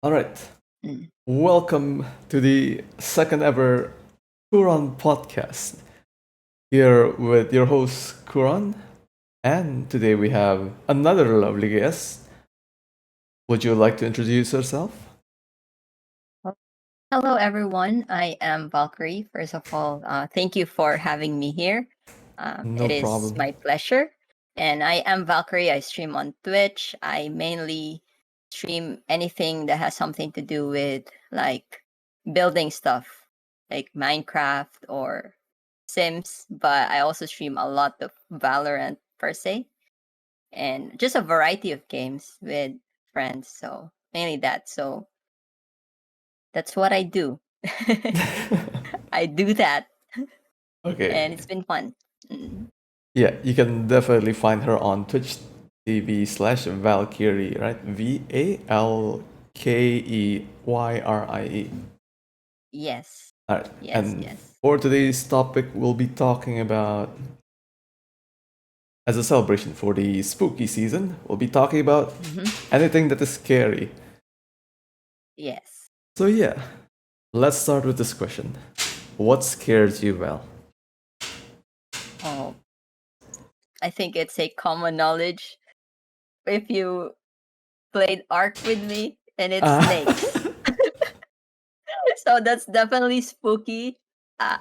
All right. Mm. Welcome to the second ever Kuuron podcast. Here with your host Kuuron, and today we have another lovely guest. Would you like to introduce yourself? Well, hello, everyone. I am Valkyrie. First of all, thank you for having me here. No It is problem. my pleasure. And I am Valkyrie. I stream on Twitch. I mainly stream anything that has something to do with like building stuff, like Minecraft or Sims. But I also stream a lot of Valorant per se, and just a variety of games with friends. So mainly that. So that's what I do. I do that, Okay. and it's been fun. Mm. Yeah, you can definitely find her on Twitch TV/Valkyrie, right? Valkyrie. Yes, All right. yes, And yes. for today's topic, we'll be talking about, as a celebration for the spooky season, we'll be talking about Hmm. anything that is scary. Yes. So, yeah, let's start with this question. What scares you, Val? Oh, I think it's a common knowledge if you played Ark with me, and it's Ah. snakes. So that's definitely spooky. Uh,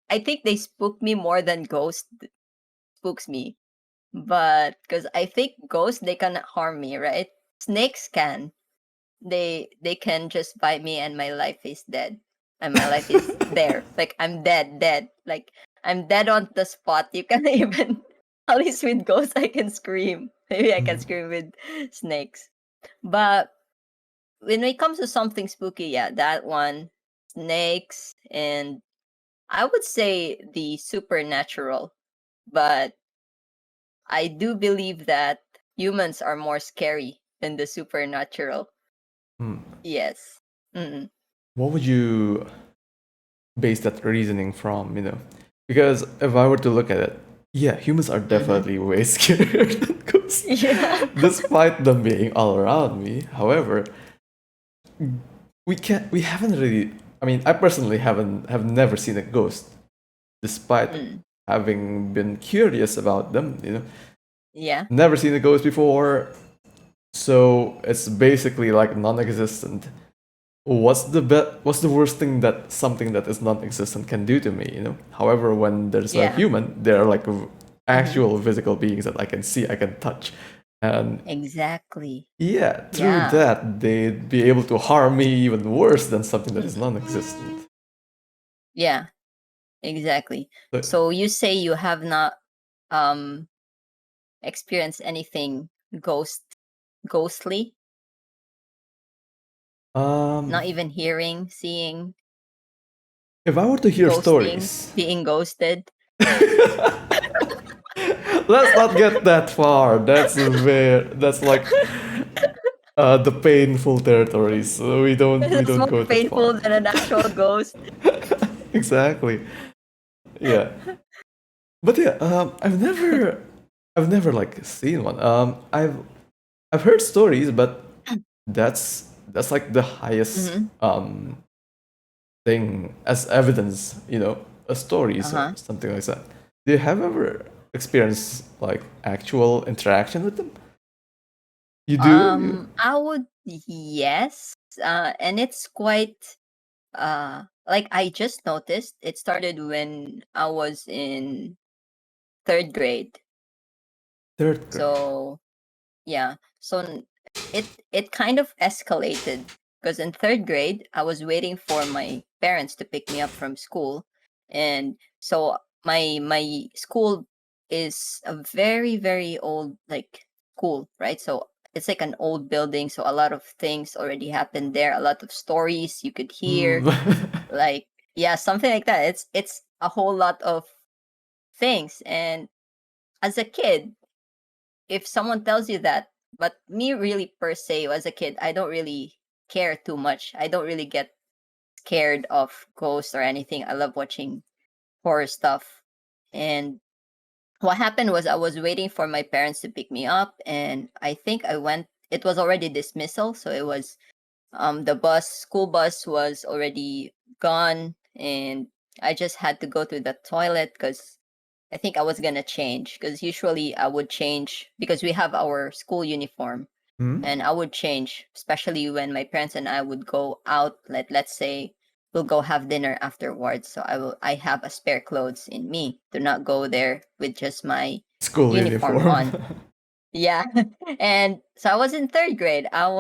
I think they spook me more than ghost spooks me. But because I think ghosts they cannot harm me, right? Snakes can. They can just bite me and my life is dead. And my life is there. Like I'm dead. Like I'm dead on the spot. You can even at least with ghosts I can scream. Maybe I can scream with snakes. But when it comes to something spooky, yeah, that one, snakes, and I would say the supernatural. But I do believe that humans are more scary than the supernatural. Hmm. Yes. Mm-mm. What would you base that reasoning from, Because if I were to look at it, yeah, humans are Mm-hmm. definitely way scarier than ghosts, Yeah. despite them being all around me. However, we haven't really, I mean, I personally have never seen a ghost, despite Mm. having been curious about them. Yeah. Never seen a ghost before, so it's basically like non-existent. What's the worst thing that something that is non-existent can do to me? However, when there's a Yeah. human, they're like Mm-hmm. actual physical beings that I can see, I can touch, and Exactly. yeah, through Yeah. that they'd be able to harm me even worse than something that is Mm. non-existent. Yeah. Exactly. So, So you say you have not um experienced anything ghostly, um not even hearing, seeing, if I were to hear ghosting, stories, being ghosted. let's not get that far. That's like the painful territories. So we It's don't more go that far. painful than an actual ghost. Exactly. Yeah. But yeah, I've never like seen one. I've heard stories, but that's like the highest Mm-hmm. thing as evidence, a stories or Uh-huh. something like that. Do you have ever experienced like actual interaction with them? You do? I would, yes. And it's quite like I just noticed it started when I was in third grade. Third grade. So yeah. So it kind of escalated because in third grade I was waiting for my parents to pick me up from school. And so my school is a very old like school, right? So it's like an old building, so a lot of things already happened there, a lot of stories you could hear, Hmm. like yeah, something like that. It's a whole lot of things. And as a kid, if someone tells you that, but me really per se as a kid, I don't really care too much. I don't really get scared of ghosts or anything. I love watching horror stuff. And what happened was I was waiting for my parents to pick me up, and I think I went, it was already dismissal, so it was The school bus was already gone, and I just had to go to the toilet because I think I was gonna change. Because usually I would change because we have our school uniform, Hmm? and I would change, especially when my parents and I would go out. Let's say we'll go have dinner afterwards. So I have a spare clothes in me to not go there with just my School uniform uniform. on. Yeah. And so I was in third grade. How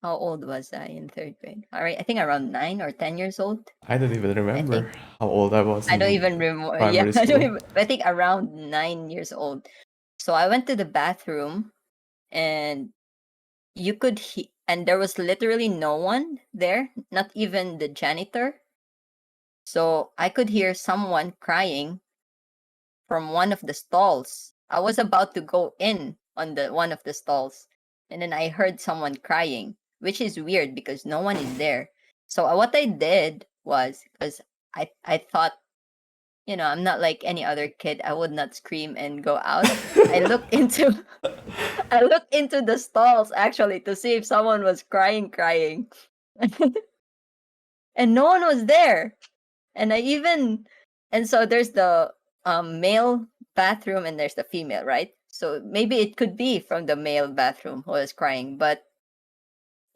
old was I in third grade? All right, I think around 9 or 10 years old. I don't even I think remember how old I was I don't in even remember. Yeah, primary school. I think around 9 years old. So I went to the bathroom, and and there was literally no one there, not even the janitor. So I could hear someone crying from one of the stalls. I was about to go in on the one of the stalls, and then I heard someone crying, which is weird because no one is there. So what I did was, because I thought, I'm not like any other kid. I would not scream and go out. I looked into I looked into the stalls actually to see if someone was crying. And no one was there. And I even and so there's the male bathroom and there's the female, right? So maybe it could be from the male bathroom who was crying, but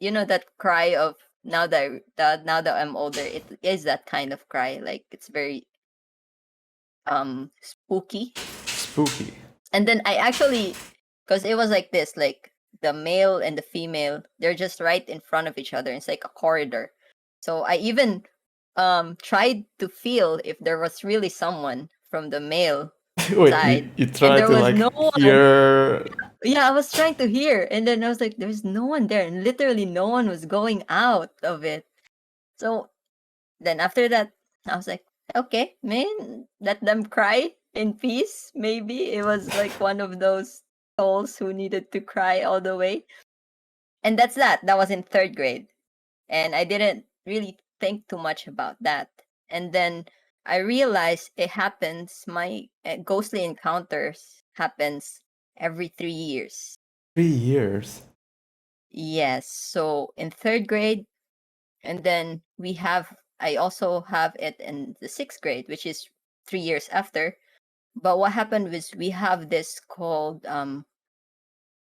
that cry of now that I'm older, it is that kind of cry, like it's very spooky. Spooky. And then I actually, because it was like this, like the male and the female, they're just right in front of each other. It's like a corridor. So I even tried to feel if there was really someone from the male Wait, side, you and try there to was like no one. hear. Yeah, I was trying to hear, and then I was like, there's no one there, and literally no one was going out of it. So then after that, I was like, okay, man, let them cry in peace. Maybe it was like one of those souls who needed to cry all the way. And that's that. That was in third grade. And I didn't really think too much about that. And then I realized it happens, my ghostly encounters happens every 3 years. 3 years. Yes. So in third grade, and then I also have it in the sixth grade, which is 3 years after. But what happened was we have this called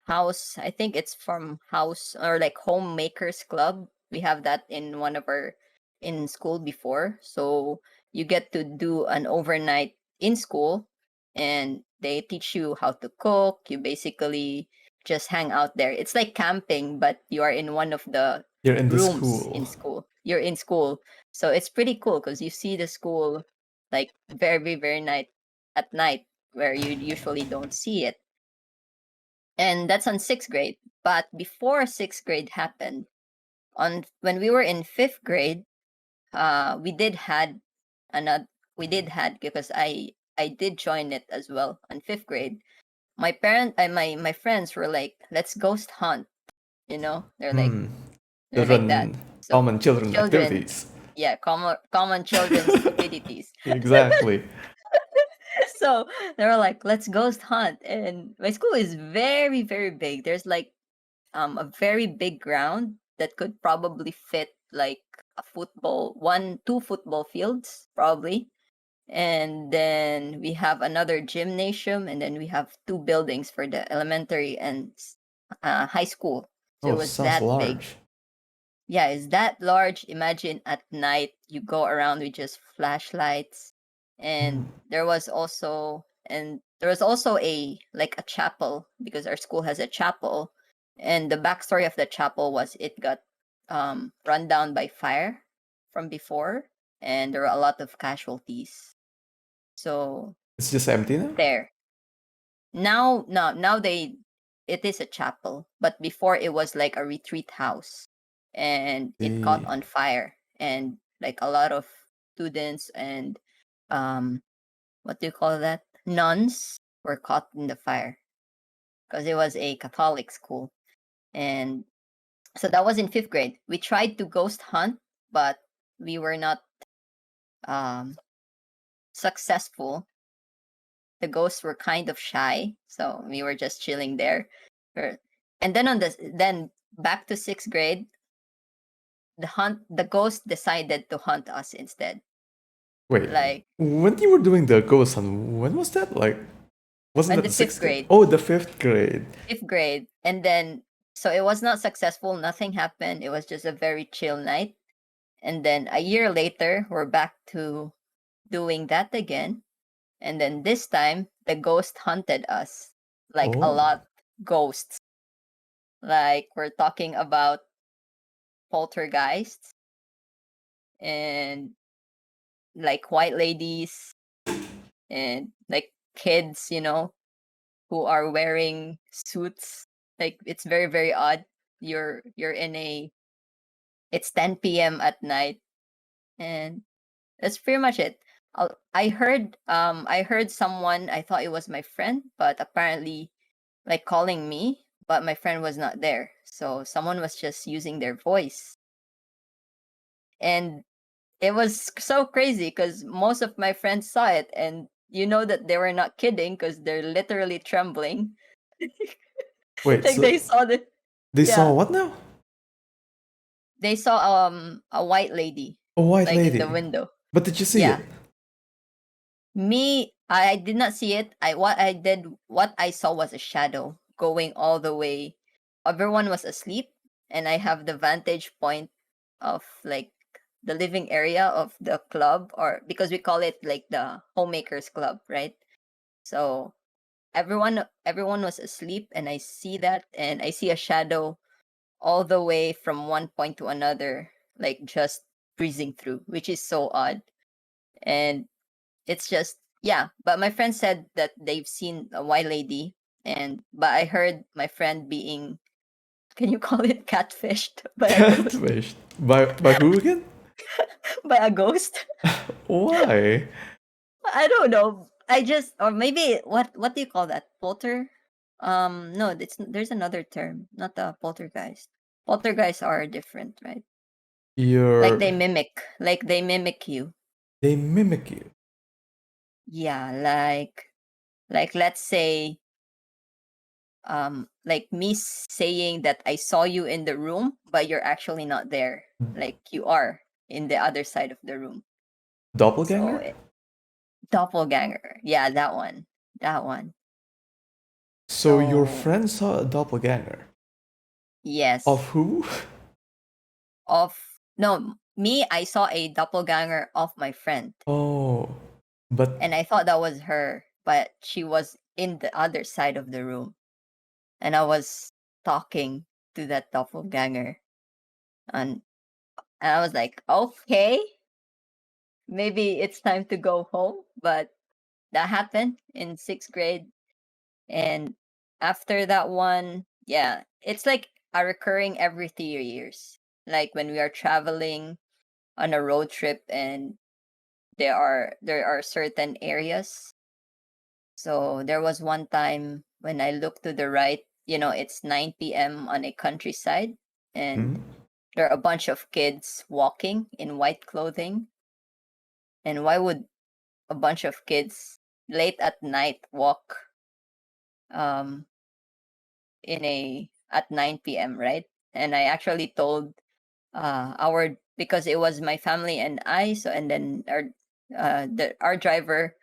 house. I think it's from house or like homemakers club. We have that in one of our in school before. So you get to do an overnight in school, and they teach you how to cook. You basically just hang out there. It's like camping, but you are in one of the You're in the rooms in school. school. You're in school. So it's pretty cool because you see the school like very, very at night where you usually don't see it. And that's on sixth grade. But before sixth grade happened, on when we were in fifth grade, we did had another we did had because I did join it as well on fifth grade. My friends were like, let's ghost hunt. They're like Hmm. they're like that. Children, So common children children, activities. yeah, common children stupidities. Exactly. So they were like, let's ghost hunt. And my school is very, very big. There's like a very big ground that could probably fit like a football, two football fields probably. And then we have another gymnasium, and then we have two buildings for the elementary and high school. So it Oh, was sounds that big. large. Yeah, it's that large. Imagine at night you go around with just flashlights. Hmm. And there was also a chapel because our school has a chapel. And the backstory of the chapel was it got run down by fire from before, and there were a lot of casualties. So It's just empty now? there. Now, no, now it is a chapel, but before it was like a retreat house, and it caught See. on fire, and like a lot of students and um, what do you call that? Nuns were caught in the fire because it was a Catholic school, and so that was in fifth grade. We tried to ghost hunt, but we were not um successful. The ghosts were kind of shy, so we were just chilling there. Er, And then back to sixth grade, the ghost decided to hunt us instead. Wait, Like when you were doing the ghost hunt, when was that? Like, wasn't in that the the fifth sixth grade? grade. Oh, the fifth grade. Fifth grade. And then so it was not successful, nothing happened. It was just a very chill night. And then a year later, we're back to doing that again. And then this time, the ghost hunted us. Like a Oh, lot ghosts. Like we're talking about poltergeists and like white ladies and like kids, who are wearing suits. Like it's very, very odd. You're in a it's 10 p.m. at night, and that's pretty much it. I heard someone, I thought it was my friend, but apparently like calling me, but my friend was not there. So someone was just using their voice. And it was so crazy because most of my friends saw it, and you know that they were not kidding because they're literally trembling. wait, Like so they saw the they saw yeah, what now? they saw a white lady A white like in the lady. window. But did you see Yeah. it? Me, I did not see it. What I saw was a shadow going all the way. Everyone was asleep, and I have the vantage point of like the living area of the club, or because we call it like the homemakers club, right? So everyone was asleep, and I see that, and I see a shadow all the way from one point to another, like just breezing through, which is so odd. And it's just yeah, but my friend said that they've seen a white lady, and but I heard my friend being, can you call it catfished by a ghost? Catfished. By who again? By a ghost? Why? I don't know. I just, or maybe what do you call that? Polter? No, there's another term, not the poltergeist. Poltergeists are different, right? You're Like they mimic you. they mimic you. Yeah, like let's say like me saying that I saw you in the room, but you're actually not there. Like you are in the other side of the room. So Doppelganger? doppelganger. Yeah, that one. That one. So your So friend saw a doppelganger. Of yes. who? Of no, me, I saw a doppelganger of my friend. Oh, but And I thought that was her, but she was in the other side of the room. And I was talking to that doppelganger. And, and I was like, okay, maybe it's time to go home. But that happened in sixth grade. And after that one, yeah, it's like a recurring every 3 years. Like when we are traveling on a road trip, and there are certain areas. So there was one time when I looked to the right, it's 9 p.m. on a countryside, and hmm? there are a bunch of kids walking in white clothing. And why would a bunch of kids late at night walk um in a at 9 p.m., right? And I actually told our, because it was my family and I, so and then our driver,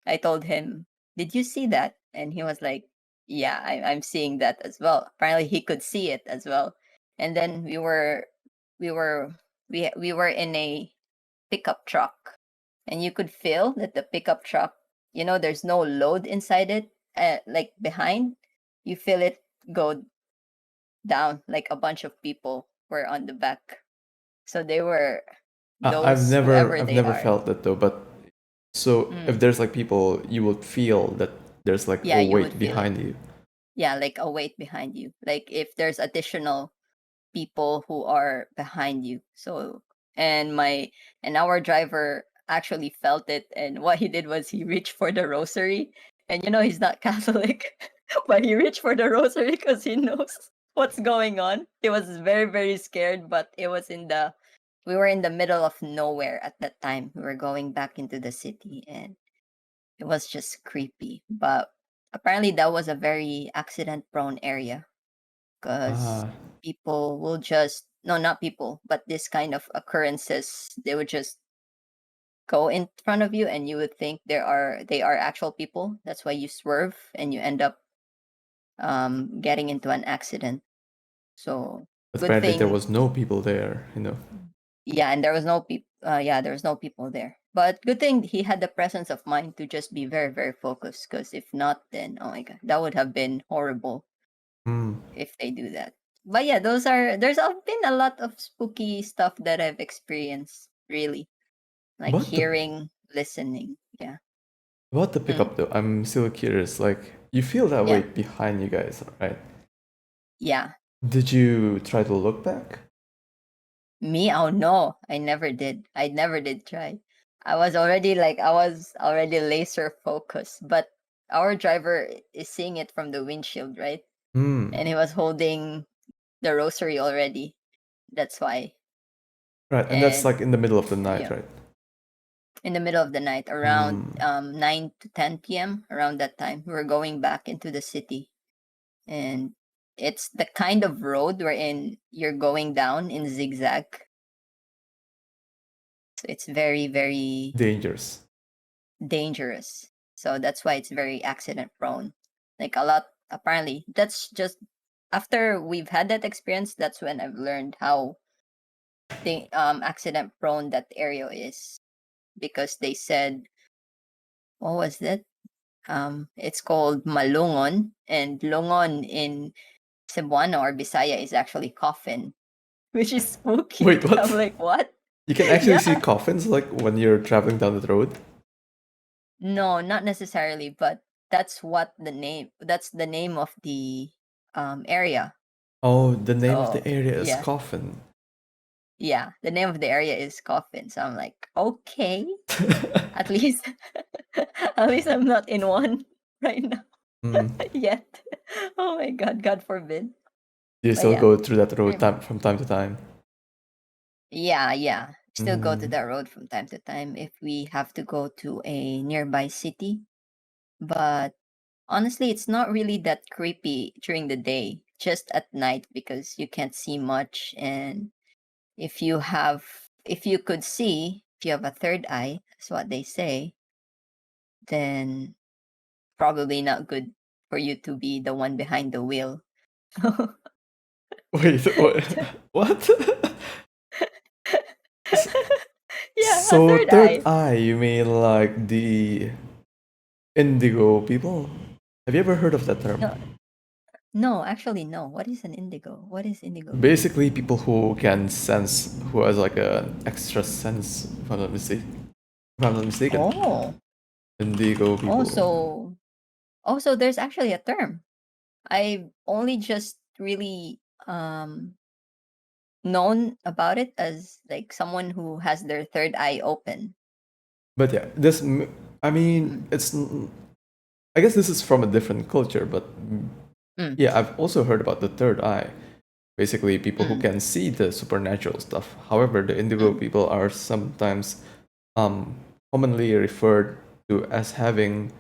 I told him, did you see that? And he was like, yeah, I'm seeing that as well. Apparently he could see it as well. And then we were we were in a pickup truck, and you could feel that the pickup truck, there's no load inside it, like behind, you feel it go down, like a bunch of people were on the back. So they were I've those, never whoever I've they never are. felt that though. But so if Mm. there's like people, you would feel that there's like a Yeah, you would weight feel it. behind you. Yeah, like a weight behind you. Like if there's additional people who are behind you. So and our driver actually felt it, and what he did was he reached for the rosary. And he's not Catholic, but he reached for the rosary because he knows what's going on. He was very, very scared, but we were in the middle of nowhere at that time. We were going back into the city, and it was just creepy. But apparently that was a very accident prone area because Ah, people will just no, not people, but this kind of occurrences, they would just go in front of you and you would think they are actual people. That's why you swerve and you end up getting into an accident. So But good apparently there thing, was no people there, you know. yeah, and there was no people. Yeah, there was no people there. But good thing he had the presence of mind to just be very, very focused. Because if not, then oh my god, that would have been horrible Hmm. if they do that. But yeah, been a lot of spooky stuff that I've experienced. Really, like About the hearing, listening. Yeah. about the Mm, pickup though, I'm still curious. Like, you feel that way yeah. behind you guys, right? Yeah. Did you try to look back? Me? Oh no, I never did. I never did try. I was already laser focused, but our driver is seeing it from the windshield, right? Hmm. And he was holding the rosary already. That's why. Right, and that's And like in the middle of the night, yeah, right? in the middle of the night, around Hmm. 9 to 10 p.m., around that time, we were going back into the city. And it's the kind of road wherein you're going down in zigzag. So it's very, very Dangerous. dangerous. So that's why it's very accident prone. Like a lot, apparently. That's just after we've had that experience, that's when I've learned how accident prone that area is. Because they said, what was that? It's called Malungon, and Lungon in Cebuano or Bisaya is actually coffin, which is spooky. Wait, I'm what? like, what? You can actually see Yeah. coffins like when you're traveling down the road? No, not necessarily, but that's the name of the area. Oh, the name of the So area is yeah. Coffin. Yeah. The name of the area is Coffin. So I'm like, okay. At least at least I'm not in one right now Hmm. yet. Oh my god, God forbid. You But still yeah. go through that road Pretty much. from time to time. Yeah, yeah. Still go to Hmm. that road from time to time if we have to go to a nearby city. But honestly, it's not really that creepy during the day, just at night because you can't see much. And if you could see, if you have a third eye, that's what they say, then probably not good for you to be the one behind the wheel. Wait, what? S- Yeah, a So third third eye. eye, you mean like the indigo people? Have you ever heard of that term? No, no, actually, no. What is an indigo? What is indigo people? Basically, people who can sense, who has like an extra sense, if I'm not mistaken. Oh, Indigo people. also, also, there's actually a term. I only just really known about it as like someone who has their third eye open. But yeah, I mean, Mm, I guess this is from a different culture, but mm, yeah, I've also heard about the third eye. Basically, people who mm, can see the supernatural stuff. However, the indigo mm, people are sometimes um, commonly referred to as having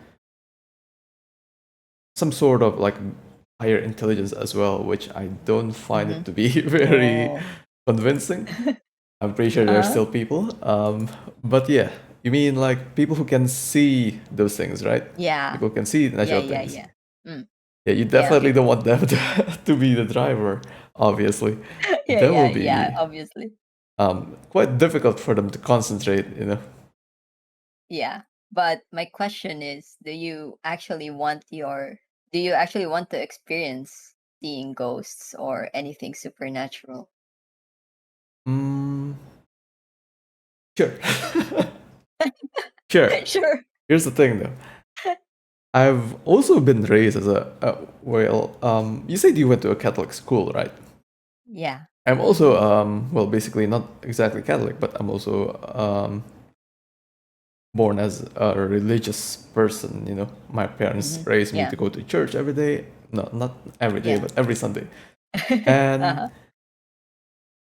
some sort of like higher intelligence as well, which I don't find it mm-hmm. to be very Oh, convincing. I'm pretty sure there are uh-huh. still people. But yeah, you mean like people who can see those things, right? Yeah, People can see yeah, natural yeah, things. yeah. Mm. Yeah, you Yeah, definitely don't people. want them to be the driver, obviously. Yeah, That yeah, will yeah. be Obviously, quite difficult for them to concentrate, you know. yeah. But my question is, do you actually want to experience seeing ghosts or anything supernatural? Mm, sure. Sure. Sure. Here's the thing though. I've also been raised as you said you went to a Catholic school, right? Yeah. I'm also, well, basically not exactly Catholic, but I'm also born as a religious person. You know, my parents Mm-hmm. raised me Yeah. to go to church every day. No, not every day, Yeah. but every Sunday. And Uh-huh.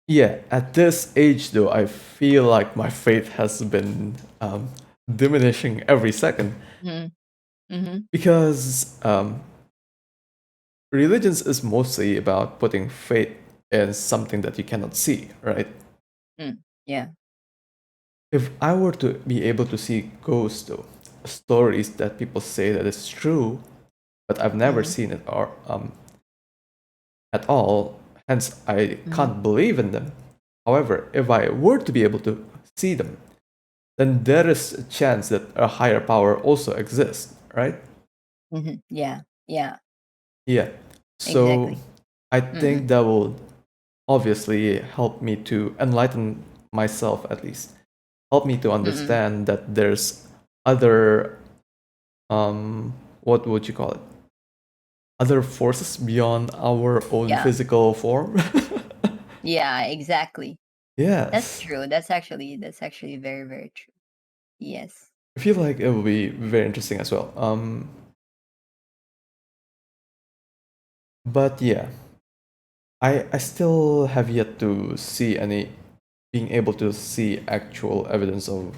yeah, at this age, though, I feel like my faith has been diminishing every second Mhm. Mhm. because religions is mostly about putting faith. is something that you cannot see, right? Yeah. If I were to be able to see ghosts, though, stories that people say that it's true, but I've never Mm-hmm. seen it or at all, hence I Mm-hmm. can't believe in them. However, if I were to be able to see them, then there is a chance that a higher power also exists, right? Mm-hmm. Yeah. Yeah. Yeah. So Exactly. I Mm-hmm. think that will obviously help me to enlighten myself, at least help me to Mm-hmm. understand that there's other what would you call it, other forces beyond our own Yeah. physical form. Yeah. Exactly. That's Yes, true. That's actually very, very true. Yes. I feel like it will be very interesting as well. But yeah, I still have yet to see any being able to see actual evidence of,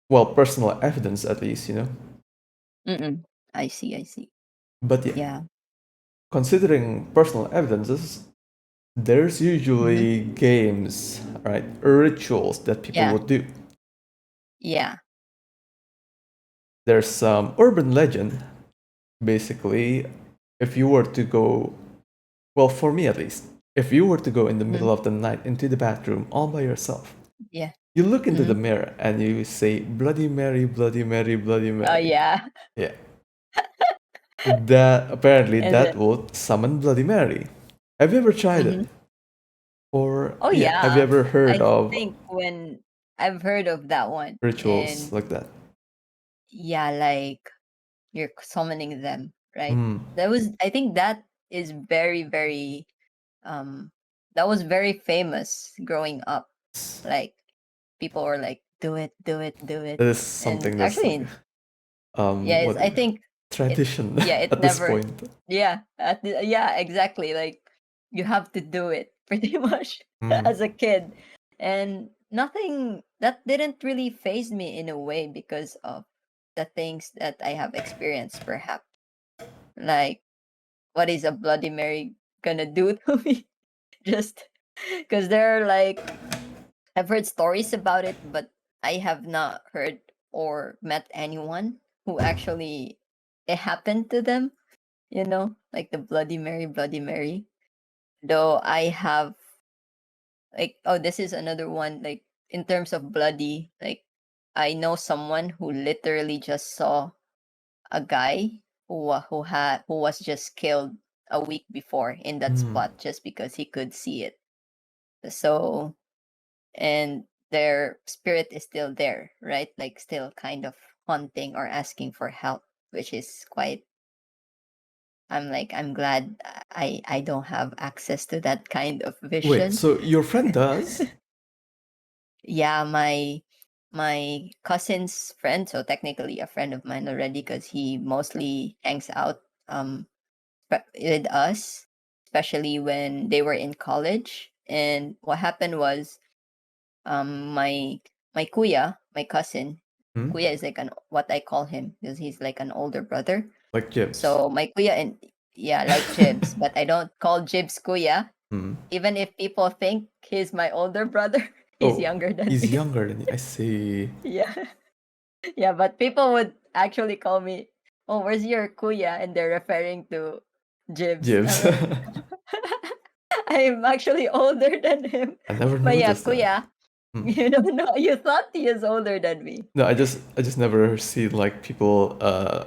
well, personal evidence at least, you know. Mm-mm. I see. I see. But yeah, Yeah. considering personal evidences, there's Mm-hmm. usually games, right? Rituals that people Yeah. would do. Yeah. There's some urban legend, basically, if you were to go, well, for me at least, if you were to go in the Mm-hmm. middle of the night into the bathroom all by yourself, Yeah. you look into the Mm-hmm. mirror and you say, Bloody Mary, Bloody Mary, Bloody Oh Mary. yeah. Yeah. That apparently And that then. would summon Bloody Mary. Have you ever tried it? Mm-hmm. Or Oh yeah, have you yeah. ever heard I of think when I've heard of that one, rituals and like that? yeah, like you're summoning them, right? Hmm. That was, I think that is very, very um that was very famous growing up. Like people were like, do it, do it, do it. That is And something that's like actually, yeah, it's, what I think it, tradition yeah, it at this never, point. yeah, yeah, exactly. Like you have to do it pretty much Hmm. as a kid. And nothing that didn't really phase me in a way because of the things that I have experienced, perhaps. Like, what is a Bloody Mary gonna do to me? Just because they're like, I've heard stories about it, but I have not heard or met anyone who actually it happened to them, like the Bloody Mary, Bloody Mary. Though I have, like, oh, this is another one, like, in terms of bloody, like, I know someone who literally just saw a guy who was just killed a week before in that Hmm. spot just because he could see it. So, and their spirit is still there, right? Like still kind of haunting or asking for help, which is quite, I'm like, I'm glad I don't have access to that kind of Wait, vision. so your friend does? Yeah, my cousin's friend, so technically a friend of mine already, because he mostly hangs out with us, especially when they were in college. And what happened was, my kuya, my cousin, Hmm? kuya is like an, what I call him, because he's like an older brother. Like Jibs? So my kuya, and yeah, like Jibs, but I don't call Jibs kuya. Hmm. Even if people think he's my older brother, he's Oh, younger than he's me. younger than you. I see. Yeah. Yeah, but people would actually call me, "Oh, where's your kuya?" And they're referring to Jibs. I'm Jibs. like, I'm actually older than him. I never But yeah, noticed that. kuya, Hmm. you don't know. You thought he is older than me. No, I just never seen like people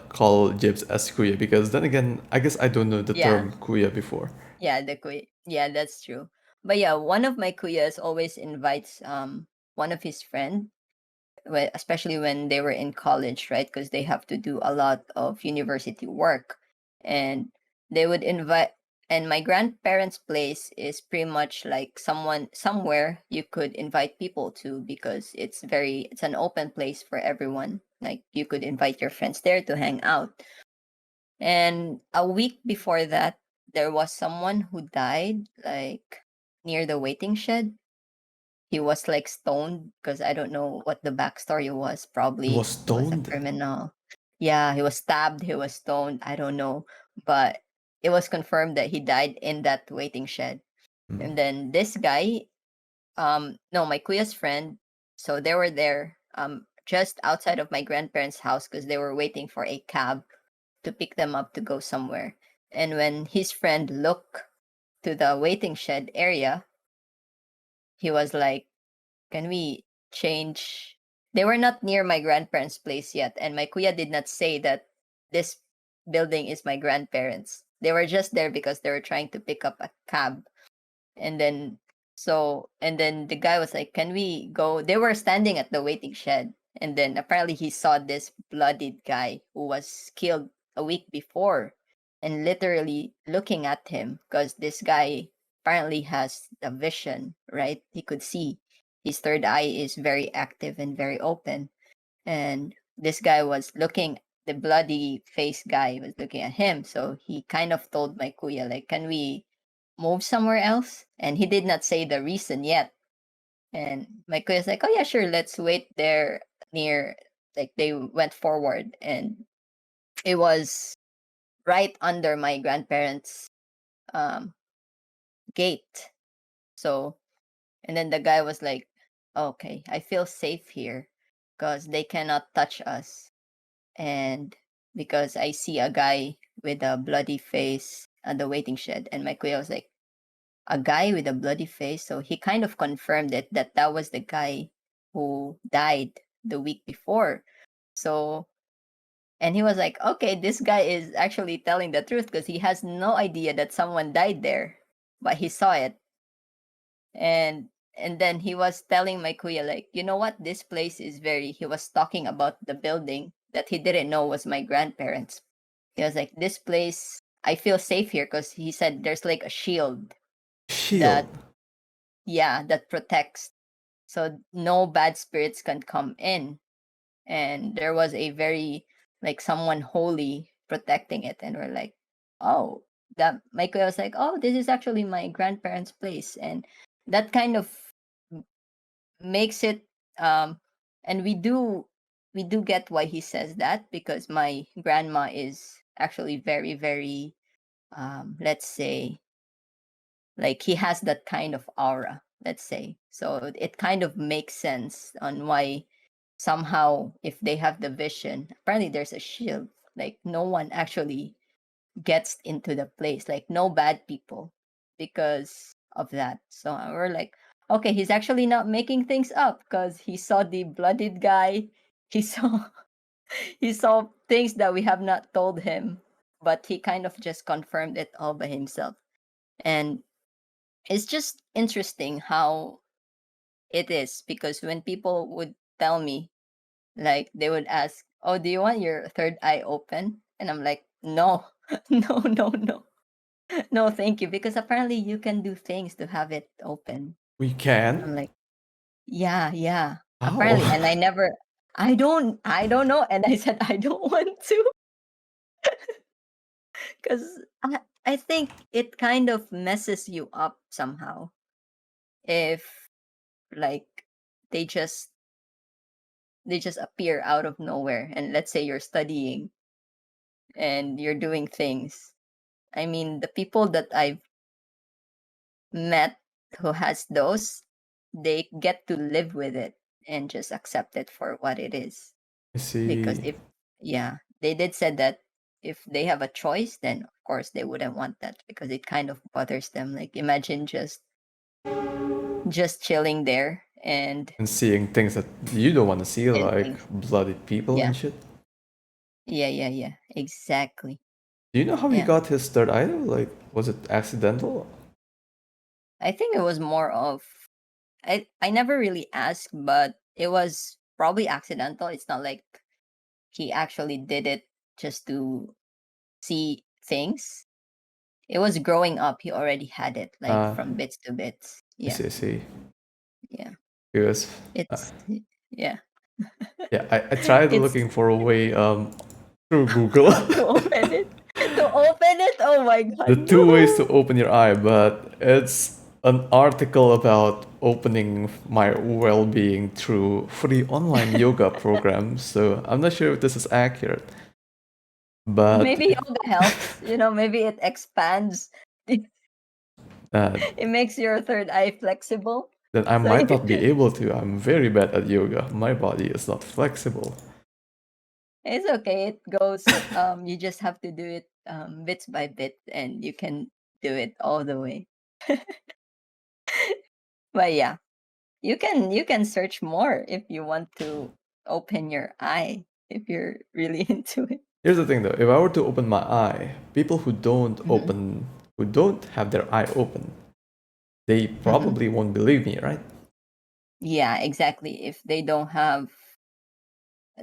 call Jibs as Kuya, because then again, I guess I don't know the Yeah, term Kuya before. yeah, the kuya. Yeah, that's true. But yeah, one of my kuyas always invites one of his friend, especially when they were in college, right? Because they have to do a lot of university work, and they would invite. And my grandparents' place is pretty much like somewhere you could invite people to, because it's an open place for everyone. Like you could invite your friends there to hang out. And a week before that, there was someone who died, like near the waiting shed. He was like stoned, because I don't know what the backstory was. He was Probably he was a stoned. criminal. Yeah, he was stabbed, he was stoned, I don't know. But it was confirmed that he died in that waiting shed. And then this guy, no, my kuya's friend, so they were there just outside of my grandparents' house because they were waiting for a cab to pick them up to go somewhere. And when his friend looked to the waiting shed area, he was like, can we change? They were not near my grandparents' place yet, and my kuya did not say that this building is my grandparents. They were just there because they were trying to pick up a cab. And then the guy was like, can we go? They were standing at the waiting shed, and then apparently he saw this bloodied guy who was killed a week before, and literally looking at him because this guy apparently has a vision, right? He could see. His third eye is very active and very open. And this guy was looking, the bloody face guy was looking at him. So he kind of told my kuya, like, can we move somewhere else? And he did not say the reason yet. And my kuya's like, oh yeah, sure, let's wait there near, like they went forward, and it was right under my grandparents' um gate. So, and then the guy was like, okay, I feel safe here because they cannot touch us. And because I see a guy with a bloody face at the waiting shed. And my kuya was like, a guy with a bloody face? So he kind of confirmed it that that was the guy who died the week before. So, and he was like, okay, this guy is actually telling the truth because he has no idea that someone died there, but he saw it. And then he was telling my kuya, like, you know what, this place is very, he was talking about the building that he didn't know was my grandparents. He was like, this place, I feel safe here because he said there's like a shield Shield. that, yeah, that protects, so no bad spirits can come in. And there was a very, like, someone holy protecting it. And we're like, oh, that, my kuya was like, oh, this is actually my grandparents' place. And that kind of makes it and we do get why he says that, because my grandma is actually very, very let's say, like, he has that kind of aura, let's say. So it kind of makes sense on why somehow, if they have the vision, apparently there's a shield, like no one actually gets into the place, like no bad people, because of that. So we're like, okay, he's actually not making things up because he saw the blooded guy. He saw he saw things that we have not told him, but he kind of just confirmed it all by himself. And it's just interesting how it is, because when people would tell me, like they would ask, oh, do you want your third eye open? And I'm like, no, no, no, no. No, thank you. Because apparently you can do things to have it open. We can. I'm like, yeah, yeah. Apparently. And Oh. I don't know. And I said, I don't want to. Because I think it kind of messes you up somehow. If, like, they just they just appear out of nowhere. And let's say you're studying and you're doing things. I mean, the people that I've met who has those, they get to live with it and just accept it for what it is. I Because see. if, yeah, they did said that if they have a choice, then of course they wouldn't want that because it kind of bothers them. Like, imagine just chilling there and And seeing things that you don't want to see, and like things. bloodied people Yeah, and shit. yeah, yeah, yeah. Exactly. Do you know how he Yeah. got his third eye? Like, was it accidental? I think it was more of, I never really asked, but it was probably accidental. It's not like he actually did it just to see things. It was growing up, he already had it, like Uh, from bits to bits. I Yeah, see, I see. yeah. Because, It's yeah. yeah, I tried It's looking for a way through Google. to open it. To open it. Oh my The god, two ways no. to open your eye, but it's an article about opening my well-being through free online yoga programs, so I'm not sure if this is accurate. But Maybe yoga helps. Maybe it expands. It uh, makes your third eye flexible. then I So you might not be can. able to. I'm very bad at yoga. My body is not flexible. It's okay. It goes. You just have to do it bits by bit, and you can do it all the way. But yeah, you can search more if you want to open your eye if you're really into it. Here's the thing though, if I were to open my eye, people Hmm. who don't have their eye open, they Hmm. probably won't believe me, right? Yeah, exactly. If they don't have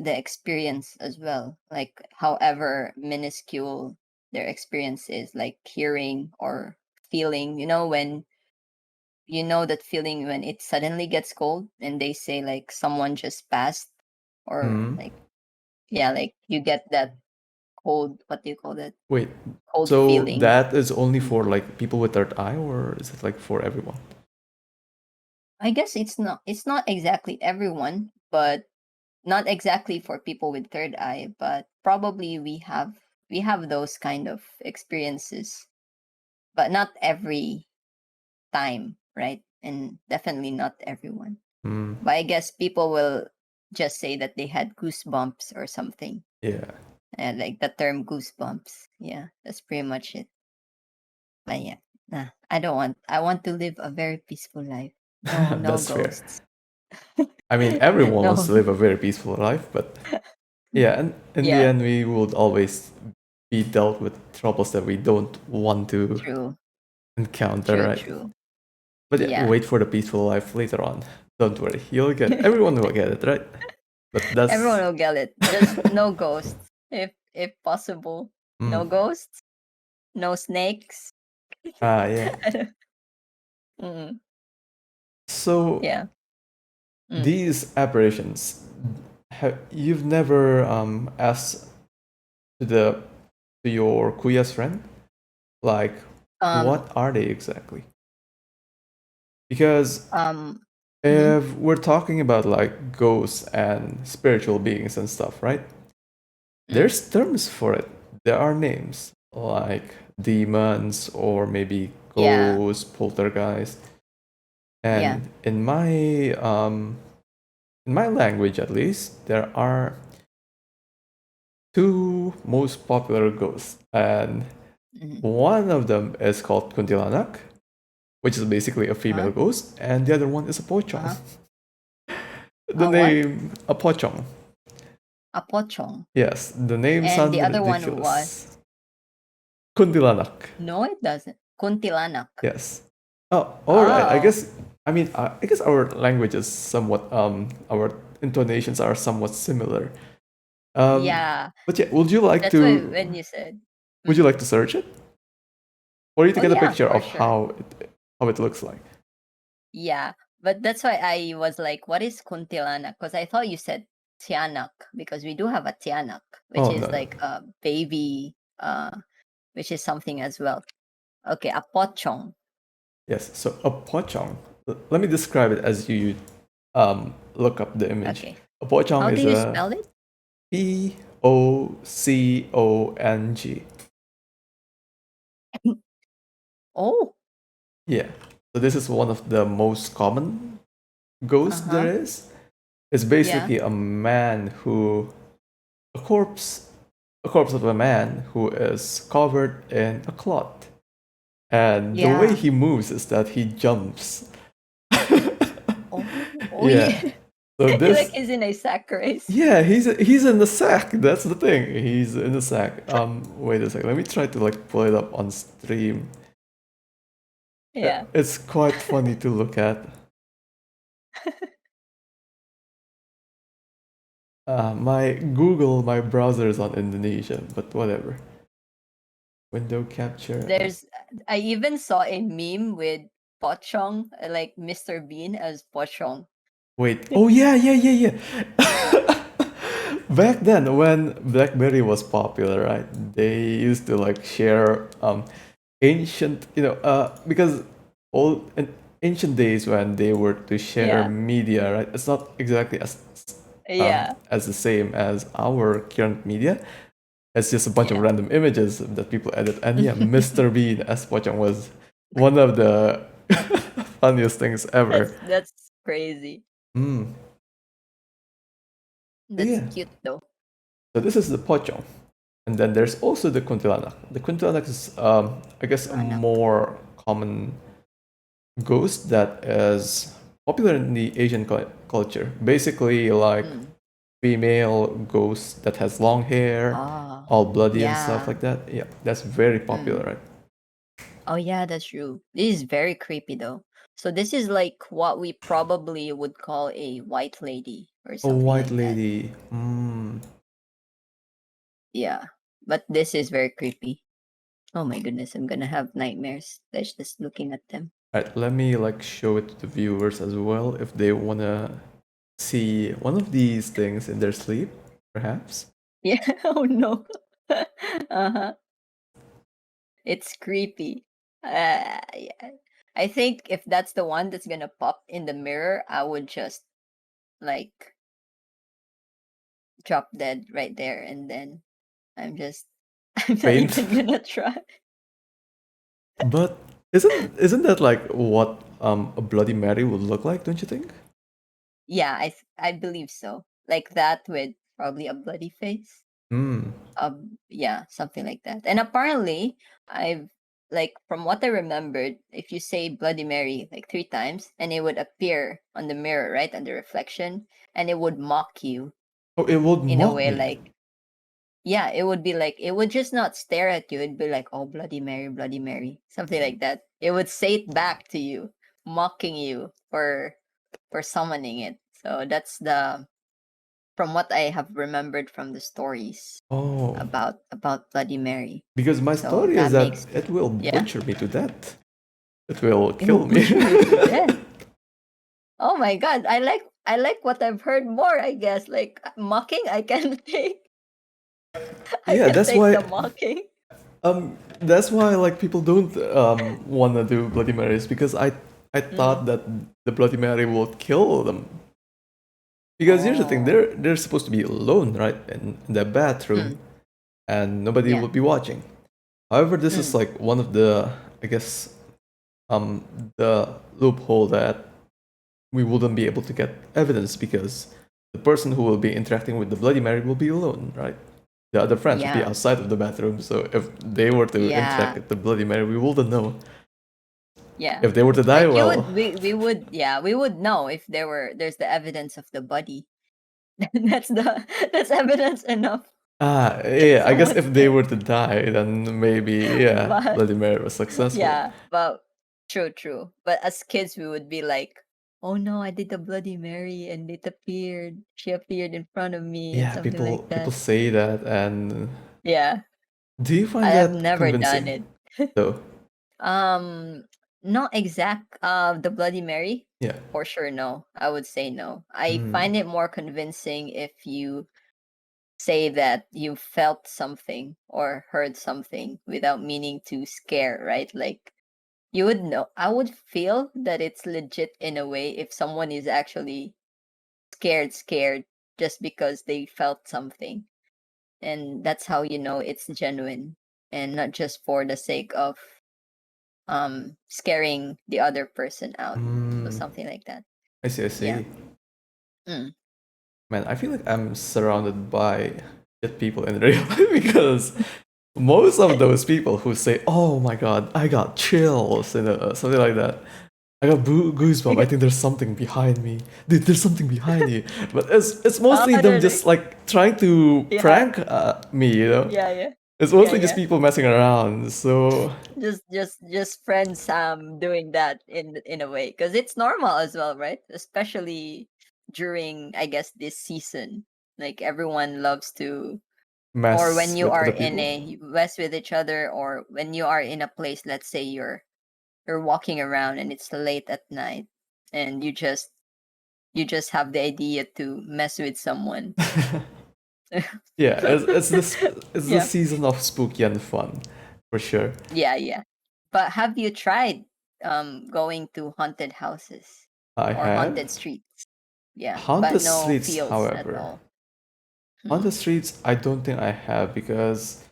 the experience as well, like however minuscule their experience is, like hearing or feeling, when that feeling when it suddenly gets cold and they say like someone just passed, or Hmm. like, yeah, like you get that cold, what do you call that, Wait, cold so feeling. that is only Mm. for like people with third eye, or is it like for everyone? I guess it's not exactly everyone, but not exactly for people with third eye, but probably we have those kind of experiences, but not every time, right? And definitely not everyone. Hmm. But I guess people will just say that they had goosebumps or something. Yeah, And like the term goosebumps. Yeah, that's pretty much it. But yeah, nah, I want to live a very peaceful life. No, no that's fair. ghosts. I mean, everyone wants No. to live a very peaceful life, but yeah, and in the Yeah, end, we would always be dealt with troubles that we don't want to true. encounter, True, right? true. But yeah, Yeah. wait for the peaceful life later on. Don't worry, you'll get. Everyone will get it, right? But Everyone that's will get it. Just no ghosts, if possible. mm, No ghosts, no snakes. yeah. Mm, So yeah. Mm. these apparitions, you've never asked to the to your Kuya's friend, like, Um. what are they exactly? Because Um. Mhm. if we're talking about like ghosts and spiritual beings and stuff, right? Mm. There's terms for it. There are names like demons or maybe Yeah. ghosts, poltergeist. Yeah. And in my language at least, there are two most popular ghosts, and Mhm. one of them is called Kuntilanak, which is basically a female Huh? ghost, and the other one is a Uh pochong. huh. The A what? name a pochong. A pochong. Yes, the name And sounds the other one was, ridiculous. Kuntilanak. no, it doesn't. Kuntilanak. Yes. Oh, all right. I Oh. guess. I mean, I guess our language is somewhat. Our intonations are somewhat similar. Yeah. But yeah, would you like That's why to? when you said. Would you Mhm. like to search it, or you to Oh get a yeah, picture for of sure. how it looks like? Yeah, but that's why I was like, "What is kuntilanak?" Because I thought you said tianak, because we do have a tianak, which Oh no is no. like a baby, which is something as well. Okay, a pochong. Yes. So a pochong. Let me describe it as you look up the image. Okay, A pochong how do is you a spell it? Pocong. Oh, Yeah. So this is one of the most common uh ghosts there huh. is. It's Yeah, basically a corpse, a corpse of a man who is covered in a cloth. And the way yeah. he moves is that he jumps. Oh, oh Yeah. yeah. So Like this, he's in a sack race. yeah, he's in the sack. That's the thing. He's in the sack. Wait a second. Let me try to like pull it up on stream. Yeah. It's quite funny to look at. My browser is on Indonesian, but whatever. Window capture. There's I even saw a meme with Pochong, like Mr. Bean as Pochong. Wait. Oh yeah, yeah, yeah, yeah. Back then, when BlackBerry was popular, right? They used to like share ancient, because old in ancient days when they were to share Yeah. media, right? It's not exactly Yeah. as the same as our current media. It's just a bunch of Yeah. random images that people edit. And yeah, Mr. Bean as Pocong was one of the funniest things ever. That's crazy. Mm. That's Yeah. cute though. So this is the Pocong. And then there's also the Kuntilanak. The Kuntilanak is, I guess, a Kuntilanak. more common ghost that is popular in the Asian culture. Basically, like female ghost that has long hair, Ah, all bloody and stuff yeah. like that. Yeah, that's very popular, Mm. right? Oh yeah, that's true. This is very creepy though. So this is like what we probably would call a white lady or A something white like that. lady. Yeah. But this is very creepy. Oh my goodness, I'm gonna have nightmares. Just looking at them. Alright, let me like show it to the viewers as well if they wanna see one of these things in their sleep, perhaps. Yeah. Oh no. Uh-huh. It's creepy. Yeah. I think if that's the one that's gonna pop in the mirror, I would just like drop dead right there, and then I'm just I'm not Faint. even gonna try. But isn't that like what a Bloody Mary would look like, don't you think? Yeah, I believe so. Like that with probably a bloody face. Hmm. Yeah, something like that. And apparently, I've like from what I remembered, if you say Bloody Mary like 3 times, and it would appear on the mirror, right, on the reflection, and it would mock you Oh, it would in a mock way me. like, yeah, it would be like it would just not stare at you. It'd be like, oh, Bloody Mary, something like that. It would say it back to you, mocking you for summoning it. So that's the from what I have remembered from the stories Oh, about Bloody Mary. because my So story is that that makes it will yeah, butcher me to death. It will it will kill me. butcher you to death. Oh my god, I like what I've heard more. I guess like mocking, I can take I Yeah, can take the mocking. that's why like people don't wanna do Bloody Marys because I Mm. thought that the Bloody Mary would kill them. Because here's the thing, Oh. they're supposed to be alone, right, in the bathroom, Mm. and nobody Yeah. will be watching. However, this is Mm. like one of the, I guess, um, the loophole that we wouldn't be able to get evidence because the person who will be interacting with the Bloody Mary will be alone, right? The other friends would be Yeah. outside of the bathroom, so if they were to interact Yeah. with the Bloody Mary, we wouldn't know. Yeah. If they were to die, Like you well, would we would yeah, we would know if there's the evidence of the body. that's the that's evidence enough that yeah, I guess someone's if they dead. were to die, then maybe, yeah, But Bloody Mary was successful. yeah, but true, true. But as kids, we would be like, "Oh no, I did the Bloody Mary, and it appeared. She appeared in front of me, and Yeah, something like people that." say that, and Yeah, do you find I have that never done convincing? it. Though, Not exact. The Bloody Mary, yeah. for sure. No, I would say no. I Mm. find it more convincing if you say that you felt something or heard something without meaning to scare, right? Like you would know. I would feel that it's legit in a way if someone is actually scared just because they felt something. And that's how you know it's genuine and not just for the sake of scaring the other person out. So Mm. something like that. I see, I Yeah. see. Mm. Man, I feel like I'm surrounded by shit people in real life because most of those people who say, "Oh my god, I got chills," and something like that. I got goosebumps. I think there's something behind me. Dude, there's something behind you. But it's Oh, mostly them really? just like trying to Yeah. prank me, you know? Yeah, yeah. It's Yeah, mostly just yeah. people messing around. So, Just friends doing that in a way because it's normal as well, right? Especially during I guess this season. Like everyone loves to or when mess you with are other in people. a mess with each other or when you are in a place, let's say you're walking around and it's late at night and you just have the idea to mess with someone. Yeah, it's the Yeah. season of spooky and fun, for sure. Yeah, yeah. But have you tried going to haunted houses I or have haunted streets? Yeah, but haunted no streets, feels at however. all. On the streets, I don't think I have because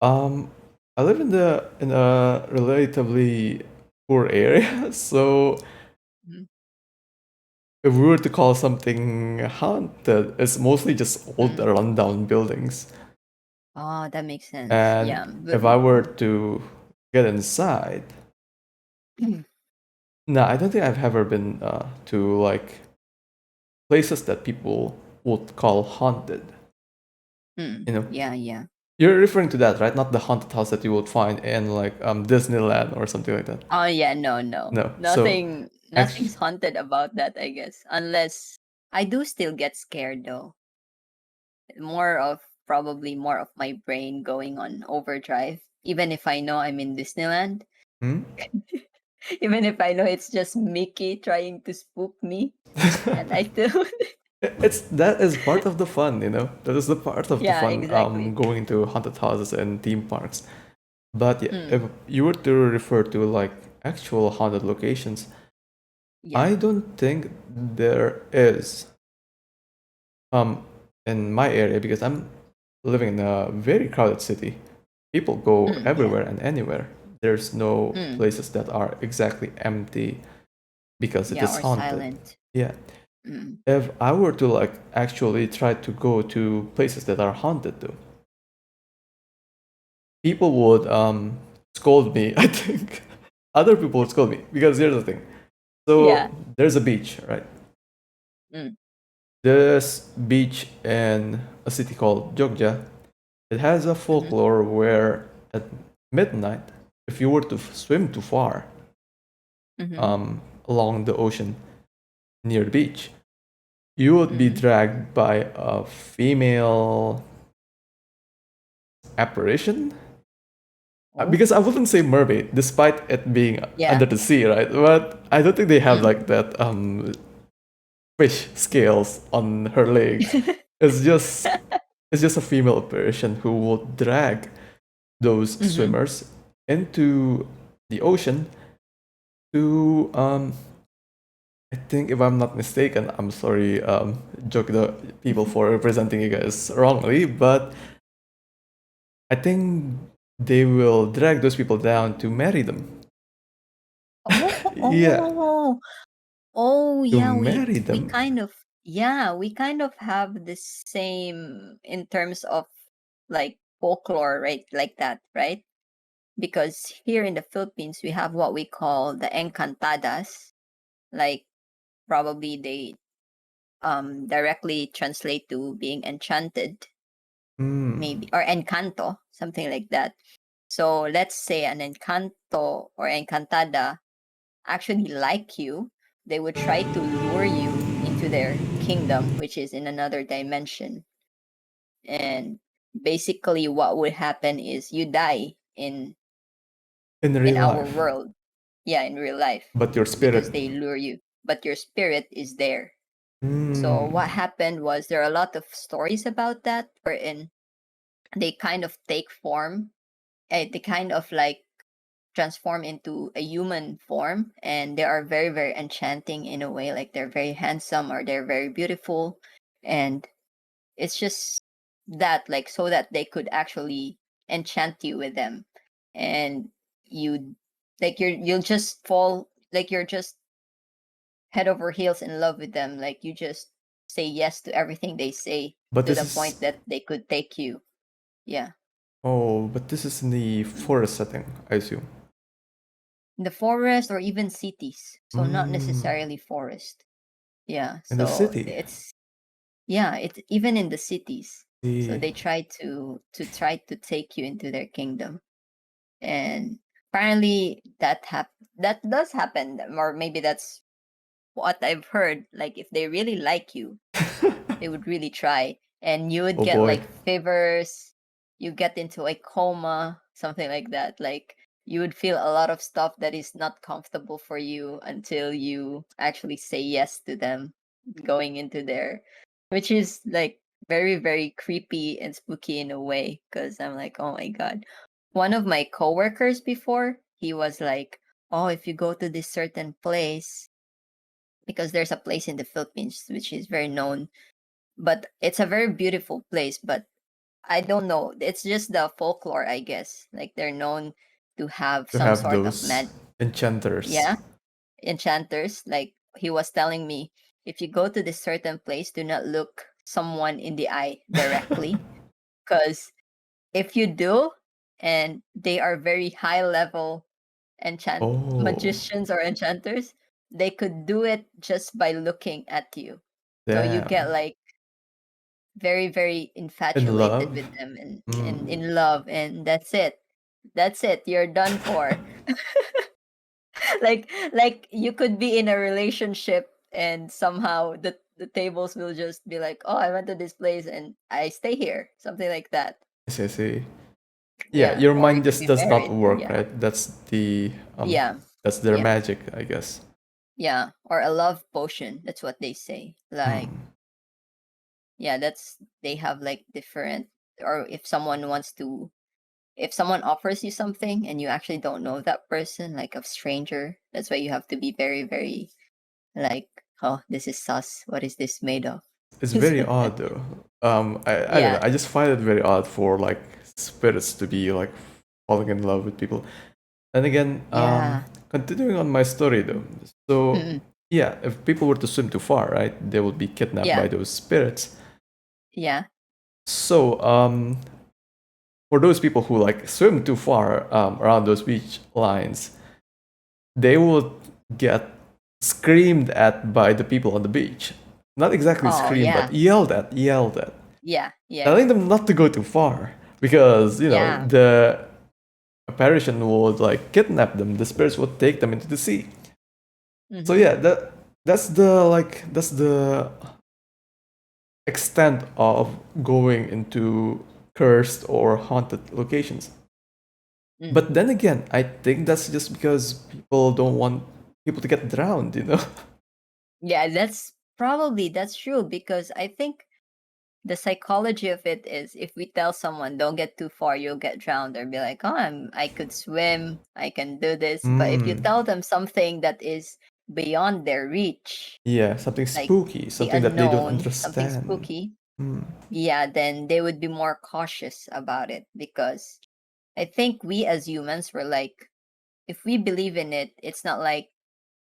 um I live in a relatively poor area, so Mhm. if we were to call something haunted, it's mostly just old Mm. rundown buildings. Oh, that makes sense. And Yeah. if I were to get inside, no, I don't think I've ever been to like places that people would call haunted. Mm. You know, Yeah, yeah. you're referring to that, right? Not the haunted house that you would find in like Disneyland or something like that. Oh yeah, no, no. No. So, Nothing's actually, haunted about that, I guess. Unless I do still get scared though. More of Probably more of my brain going on overdrive. Even if I know I'm in Disneyland. hmm? Even if I know it's just Mickey trying to spook me. And I still It's that is part of the fun, you know. That is the part of the Yeah, fun. exactly. Going to haunted houses and theme parks. But yeah, if Mm, you were to refer to like actual haunted locations, yeah. I don't think there is um in my area because I'm living in a very crowded city. People go Mm, yeah. everywhere and anywhere. There's no Mm, places that are exactly empty because it yeah, is or haunted. silent. Yeah. Mm. If I were to like actually try to go to places that are haunted though, people would scold me, I think. Other people would scold me because here's the thing. So Yeah. there's a beach, right? Mm, This beach in a city called Jogja, it has a mm-hmm, folklore where at midnight, if you were to swim too far mm-hmm, along the ocean near the beach, you would be mm-hmm. dragged by a female apparition. Oh, Because I wouldn't say mermaid, despite it being under yeah. the sea, right? But I don't think they have Mm. like that fish scales on her legs. It's just it's just a female apparition who will drag those Mm-hmm. swimmers into the ocean to I think if I'm not mistaken, I'm sorry, joke the people for representing you guys wrongly, but I think they will drag those people down to marry them. Oh, Yeah, oh, oh, to yeah. marry We them. kind of Yeah, we kind of have the same in terms of like folklore, right? Like that, right? Because here in the Philippines, we have what we call the encantadas. Like probably they directly translate to being enchanted, Mm. maybe, or encanto, something like that. So let's say an encanto or encantada actually like you, they would try to lure you into their kingdom, which is in another dimension. And basically, what would happen is you die In in real our life, world, yeah, in real life, but your because spirit. they lure you, but your spirit is there. So Mm. what happened was there are a lot of stories about that, wherein they kind of take form, they kind of like transform into a human form, and they are very very enchanting in a way, like they're very handsome or they're very beautiful. And it's just that, like, so that they could actually enchant you with them. And you like you'll just fall, like you're just head over heels in love with them, like you just say yes to everything they say, But to this the is point that they could take you. Yeah. but this is in the forest setting, I assume. In the forest or even cities, so not Mm. necessarily forest. Yeah, In the so city. it's yeah, it's even in the cities. So See. they try to take you into their kingdom. And apparently that does happen, or maybe that's what I've heard. Like if they really like you, they would really try, and you would Oh get boy. like fevers, you get into a coma, something like that. Like you would feel a lot of stuff that is not comfortable for you until you actually say yes to them going into there, which is like very very creepy and spooky in a way, because I'm like, oh my god. One of my coworkers before, he was like, oh, if you go to this certain place, because there's a place in the Philippines which is very known, but it's a very beautiful place. But I don't know. It's just the folklore, I guess. Like they're known to have To some have sort of those enchanters. yeah, enchanters. Like he was telling me, if you go to this certain place, do not look someone in the eye directly, because if you do, and they are very high level enchant Oh, magicians or enchanters, they could do it just by looking at you. So you get damn. like very, very In infatuated love? with them and Mm, in love, and that's it. That's it. You're done for. Like you could be in a relationship and somehow the tables will just be like, oh, I went to this place and I stay here, something like that. I see. Yeah, Yeah, your or you mind could just be does not married. work, Yeah, right? yeah, That's their yeah, magic, I guess. yeah, or a love potion. That's what they say. Like, Hmm. yeah, that's they have like different. Or if someone offers you something and you actually don't know that person, like a stranger, that's why you have to be very, very like, oh, this is sus. What is this made of? It's very odd though. I don't know. Yeah, I just find it very odd for like spirits to be like falling in love with people. And again, yeah, continuing on my story though. So mm, yeah, if people were to swim too far, right, they would be kidnapped by yeah, those spirits. yeah. So for those people who like swim too far around those beach lines, they would get screamed at by the people on the beach. Not exactly Oh, screamed, but yeah, yelled at, yeah, yeah, telling them not to go too far because yeah. the apparition would like kidnap them. The spirits would take them into the sea. So Mm-hmm, yeah, that's the extent of going into cursed or haunted locations. mm. But then again, I think that's just because people don't want people to get drowned, you know? Yeah, that's true because I think the psychology of it is if we tell someone don't get too far, you'll get drowned, or be like, oh, I could swim, I can do this. But if you Mm, tell them something that is beyond their reach, yeah, something like spooky, the something that they don't unknown, something understand. spooky, Mm, yeah, then they would be more cautious about it because I think we as humans were like, if we believe in it, it's not like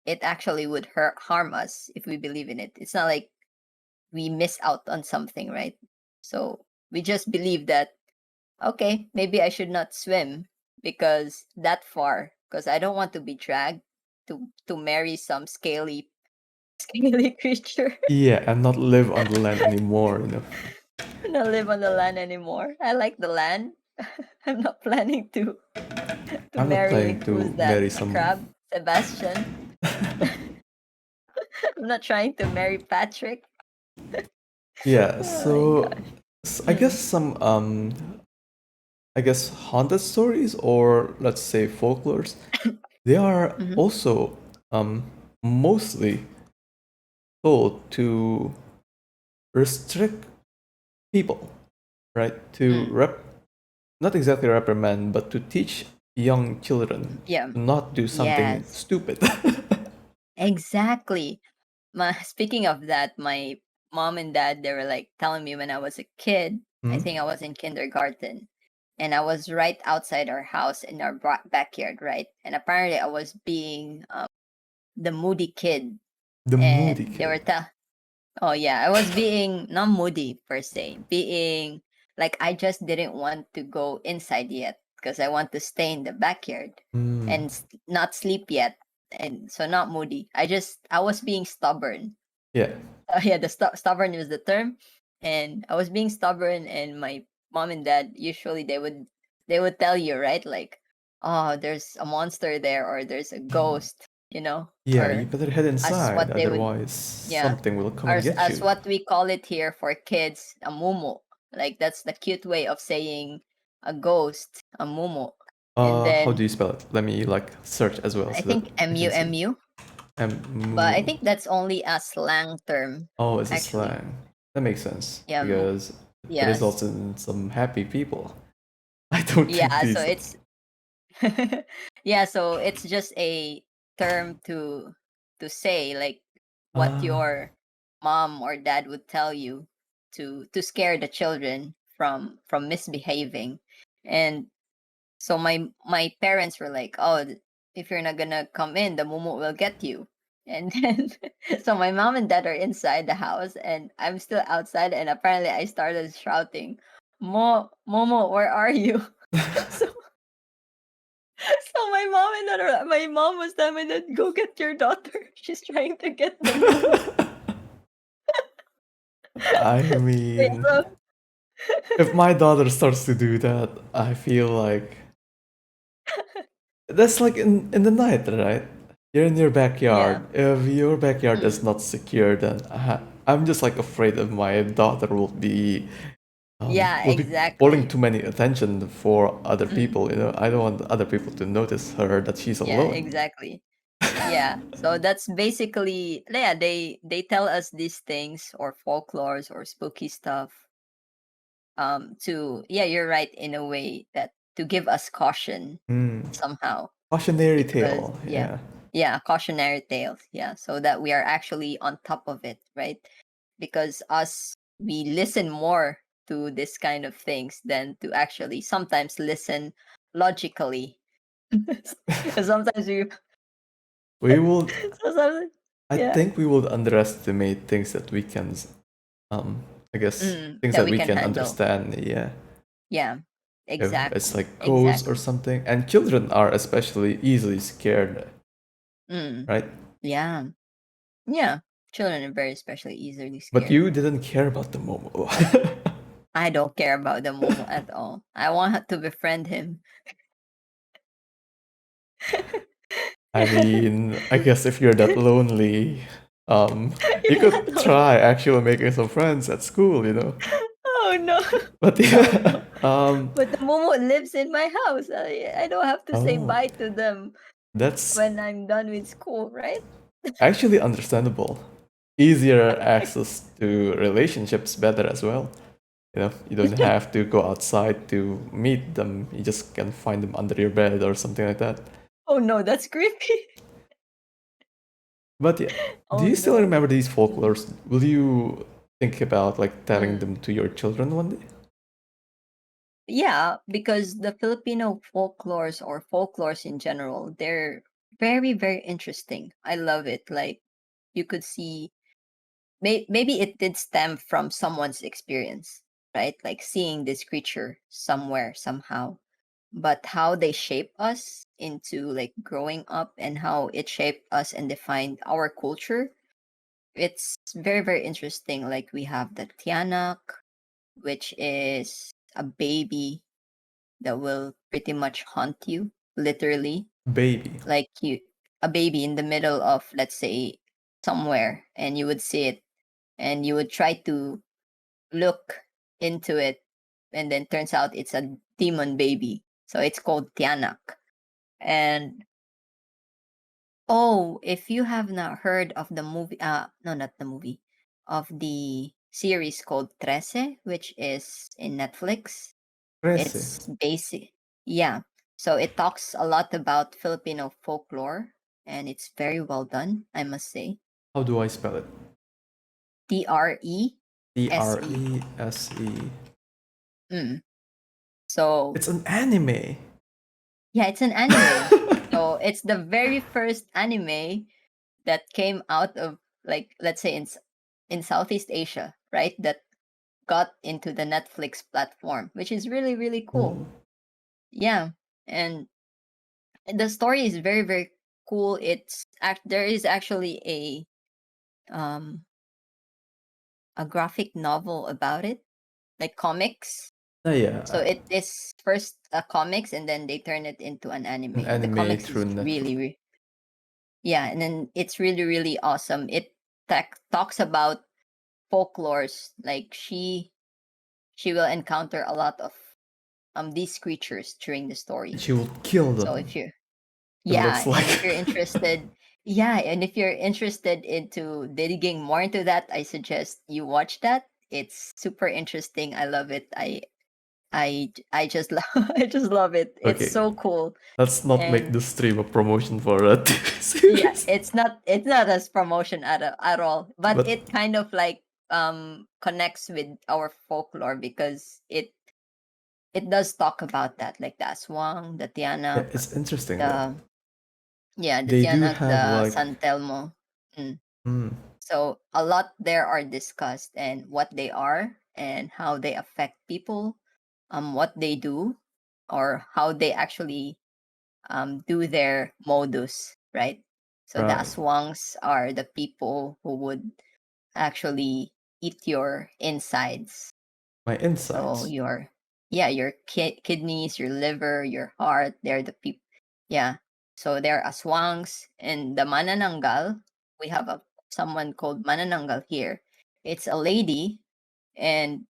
it actually would harm us if we believe in it. It's not like we miss out on something, right? So we just believe that, okay, maybe I should not swim because that far, because I don't want to be dragged to marry some scaly scaly creature. yeah, and not live on the land anymore, you know? Not live on the land anymore. I like the land. I'm not planning to I'm not planning marry, who's to that? marry A some. crab? Sebastian. I'm not trying to marry Patrick. Yeah, Oh my so gosh. I guess Mm. I guess haunted stories or let's say folklores, they are Hmm. also um mostly told to restrict people, right? To Mm. not exactly reprimand, but to teach young children Yeah. to not do something Yes. stupid. Exactly. Speaking of that, my mom and dad, they were like telling me when I was a kid, I Hmm? think I was in kindergarten, and I was right outside our house in our backyard, right? And apparently I was being the moody kid, The moody and they kid. were oh yeah, I was being not moody per se, being like I just didn't want to go inside yet because I want to stay in the backyard Hmm. and not sleep yet, and so not moody. I was being stubborn. Yeah. Yeah, the stubborn was the term, and I was being stubborn, and my mom and dad usually they would tell you, right, like, oh, there's a monster there, or there's a ghost, Yeah, you or better head as inside, what they would, otherwise yeah, something will come or and get as you. what we call it here for kids, a mumu. Like that's the cute way of saying a ghost, a mumu. And How do then you spell it? Let me like search as well I so that think I can see. mu, but I Moo. think that's only a slang term, Oh, it's a actually. slang. That makes sense Yeah, because it results yes. in some happy people. I don't think Yeah, so these. it's yeah, so it's just a term to say like what Ah, your mom or dad would tell you. to scare the children from misbehaving. And so my parents were like, "Oh, if you're not gonna come in, the Momo will get you." And then so my mom and dad are inside the house, and I'm still outside. And apparently, I started shouting, Momo, where are you?" so so my mom was telling me that go get your daughter. She's trying to get the Momo. I Yeah, mean, so if my daughter starts to do that, I feel like that's like in the night, right? You're in your backyard. yeah. If your backyard is Mm. not secure, then I'm just like afraid that my daughter Yeah, will be pulling exactly. too many attention for other Mm. people. You know, I don't want other people to notice her that she's Yeah, alone. exactly. Yeah. So that's basically, yeah, they tell us these things or folklores or spooky stuff to, yeah, you're right, in a way that to give us caution Hmm. somehow, Cautionary because tale. yeah. Yeah. Yeah, cautionary tales. Yeah, so that we are actually on top of it, right? Because us, we listen more to this kind of things than to actually sometimes listen logically. Sometimes we We will. sometimes, I yeah. think we will underestimate things that we can. Um. I guess things That that we we can can handle. understand. Yeah. Yeah, If it's exactly, like ghosts or exactly. something, and children are especially easily scared, Mm, right? yeah, yeah. Children are very especially easily But scared. you didn't care about the Momo. I don't care about the Momo at all. I want to befriend him. I mean, I guess if you're that lonely, you You're not could lonely. try actually making some friends at school, you know. Oh no. But Oh yeah, no. But the Momo lives in my house. I don't have to say oh, bye to them that's when I'm done with school, right? actually understandable. Easier access to relationships, better as well. You know, you don't have to go outside to meet them. You just can find them under your bed or something like that. Oh no, that's creepy. But yeah, do Oh you still no. remember these Mm. folklores? Will you think about like telling Mm. them to your children one day? Yeah, because the Filipino folklores or folklores in general, they're very, very interesting. I love it. Like you could see, maybe it did stem from someone's experience, right? Like seeing this creature somewhere, somehow. But how they shape us into like growing up and how it shaped us and defined our culture, it's very, very interesting. Like we have the Tianak, which is a baby that will pretty much haunt you, literally. Baby. Like you, a baby in the middle of, let's say, somewhere, and you would see it, and you would try to look into it, and then turns out it's a demon baby. So it's called Tianak. And oh, if you have not heard of the movie, no, not the movie, of the series called Trece, which is in Netflix. Trece. It's basic. Yeah. So it talks a lot about Filipino folklore, and it's very well done, I must say. How do I spell it? T R Trese. E S E. Mm. So It's an anime. yeah, it's an anime. So it's the very first anime that came out of, like, let's say in Southeast Asia, right? That got into the Netflix platform, which is really, really cool. Oh, Yeah. And the story is very, very cool. There is actually um a graphic novel about it, like comics. yeah, So it is first a comics, and then they turn it into an an anime. And the anime comics through is Netflix. really, yeah, and then it's really, really awesome. It talks about folklores. Like she will encounter a lot of these creatures during the story. She will kill So them. if you're It Yeah, looks and like. if you're interested, yeah, and if you're interested into digging more into that, I suggest you watch that. It's super interesting. I love it. I just love I just love it. It's Okay, so cool. let's not make And the stream a promotion for a TV yeah, series. it's not as promotion at all, but But it kind of like connects with our folklore because it does talk about that, like the aswang, the Yeah, tianak, it's interesting though. the yeah, the They do tianak, have the like, San Telmo. Mm. mm, So a lot there are discussed and what they are and how they affect people, what they do, or how they actually do their modus, right? So the right, aswangs are the people who would actually eat your insides. my So insights. your yeah, your kidneys, your liver, your heart, they're the people. Yeah. So they're aswangs and the manananggal. We have a someone called manananggal here. It's a lady, and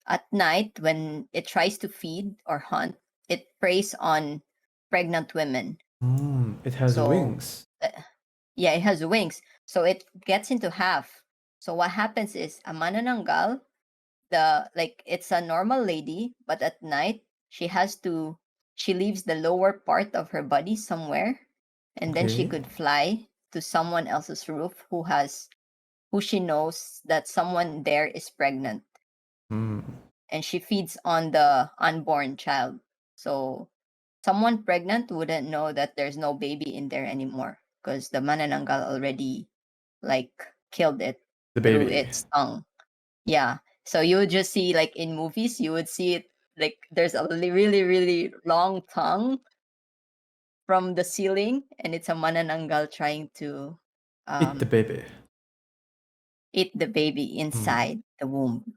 at night when it tries to feed or hunt, it preys on pregnant women. It has So wings. uh, yeah, it has wings. So it gets into half. So what happens is a manananggal, the like it's a normal lady, but at night she leaves the lower part of her body somewhere, and then she Okay. could fly to someone else's roof who she knows that someone there is pregnant, Hmm. and she feeds on the unborn child. So someone pregnant wouldn't know that there's no baby in there anymore because the manananggal already like killed it The through baby. its tongue. Yeah. So you would just see like in movies, you would see it like there's a really, really long tongue from the ceiling, and it's a manananggal trying to Eat the um, baby. eat the baby Hmm. inside the womb.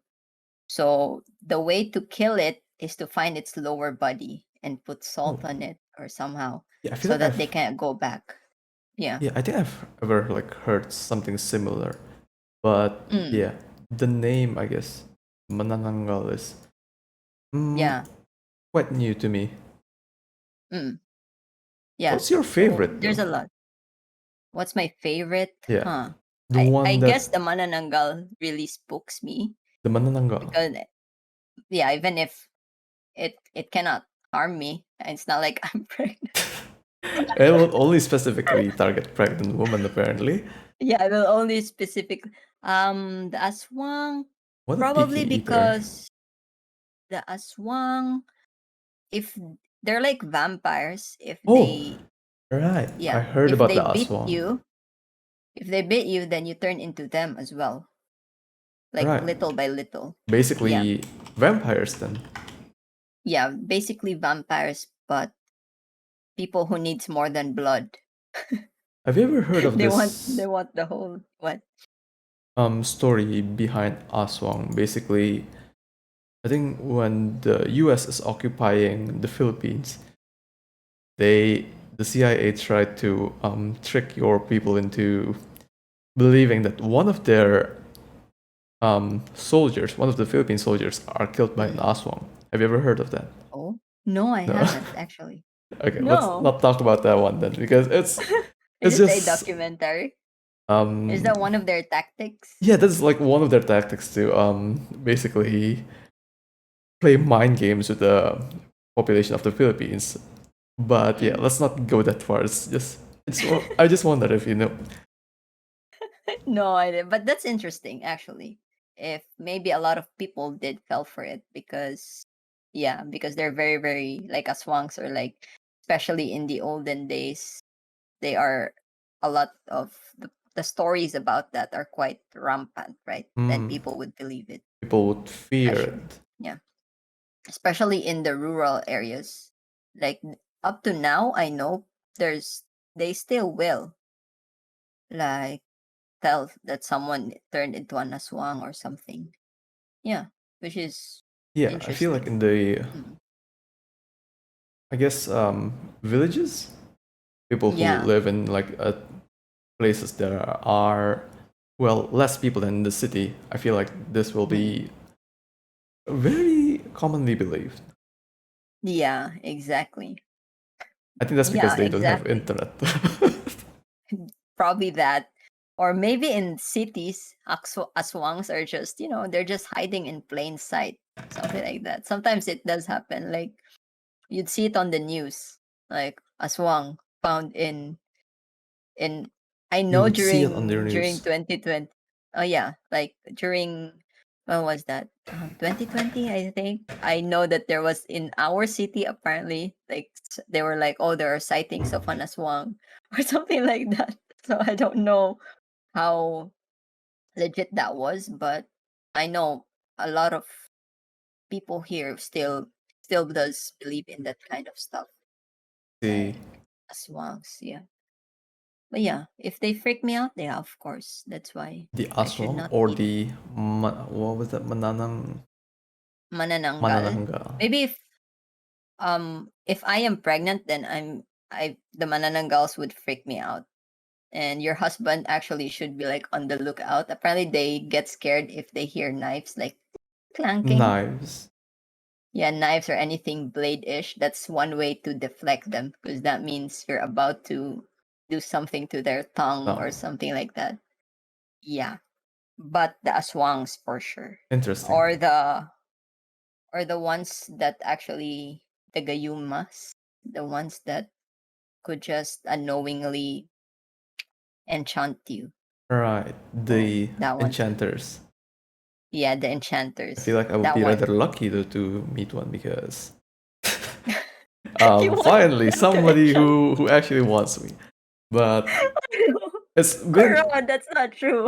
So the way to kill it is to find its lower body and put Oh. salt on it or somehow Yeah, I feel so like that they I've. can't go back. Yeah. Yeah, I think I've ever like heard something similar, but Mm, yeah, the name I guess Manananggal is mm, yeah. quite new to me. Mm, yeah. What's your So favorite there's though? a lot. What's my favorite? Yeah, Huh. the I one that guess the manananggal really spooks me the Manananggal. because yeah, even if it cannot harm me, it's not like I'm pregnant. It will only specifically target pregnant women apparently. Yeah, I will only specific the aswang What a picky probably eater. because the aswang, if they're like vampires, Oh, right. I yeah, heard if about they the bit Aswang. you, if they bit you, then you turn into them as well, like Right. little by little. Yeah, Basically, vampires then. yeah, basically vampires, but people who needs more than blood. Have you ever heard of They this want the whole what? story behind Aswang? Basically, I think when the US is occupying the Philippines, they the CIA tried to trick your people into believing that one of their soldiers, one of the Philippine soldiers, are killed by an Mm. Aswang. Have you ever heard of that? Oh no, I No. haven't actually. Okay, let's No, not talk about that one then, because is it's it a just documentary? Is um that one of their tactics? yeah, that's like one of their tactics to basically play mind games with the population of the Philippines. But yeah, Mm. let's not go that far. I just wonder if you know. No idea, but that's interesting actually. If maybe a lot of people did fell for it because yeah, because they're very very like aswangs or like especially in the olden days, they are a lot of the stories about that are quite rampant, right? Then Hmm, people would believe it, people would fear especially it. yeah, especially in the rural areas. Like up to now, I know there's they still will like tell that someone turned into an aswang or something. Yeah, which is Yeah, I feel like interesting. in the Mm. I guess villages, people who Yeah. live in like places that are well less people than in the city. I feel like this will Mm. be very commonly believed. Yeah, exactly. I think that's because Yeah, they don't have exactly. internet. Probably that. Or maybe in cities, aswangs are just, they're just hiding in plain sight. Something like that. Sometimes it does happen. Like you'd see it on the news. Like aswang found in I You know would see it on their during news. 2020. Oh yeah, like during when was that? 2020, I think. I know that there was in our city apparently like they were like, oh, there are sightings of an aswang or something like that. So I don't know how legit that was, but I know a lot of people here still does believe in that kind of stuff, The like aswangs. Yeah, but yeah, if they freak me out, yeah, of course, that's why I should aswang not or eat the what was that manananggal. manananggal. Maybe if I am pregnant, then I the manananggals would freak me out. And your husband actually should be like on the lookout. Apparently they get scared if they hear knives like clanking. Knives. Yeah, knives or anything blade-ish. That's one way to deflect them because that means you're about to do something to their tongue or Oh, something like that. Yeah. But the aswangs for sure. interesting. Or the ones that actually the gayumas, the ones that could just unknowingly enchant you. Right, Oh, the that one too. enchanters. Yeah, the I enchanters. feel like I would That be rather one. lucky to meet one because You want finally them to somebody enchant who actually wants me. But you. it's been Kuron, that's not true.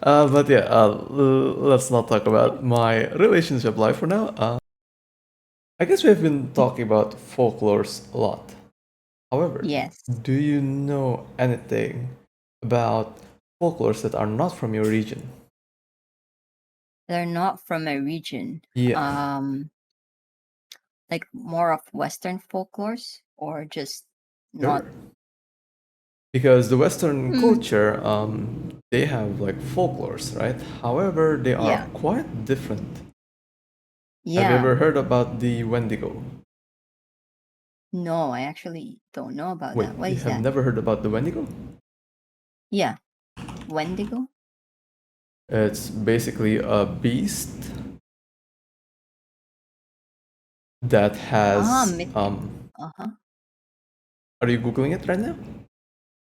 but yeah, let's not talk about my relationship life for now. I guess we have been talking about folklores a lot. However, Yes. do you know anything about folklores that are not from your region? They're not from a region. Yeah, Like more of Western folklores or just not. sure. Because the Western Hmm. culture, they have like folklores, right? However, they are Yeah. quite different. Have you Yeah. ever heard about the Wendigo? No, I actually don't know about Wait, that. What you is have that? never heard about the Wendigo? Yeah. Wendigo? It's basically a beast that Ah, has mythic. Uh-huh. are you googling it right now?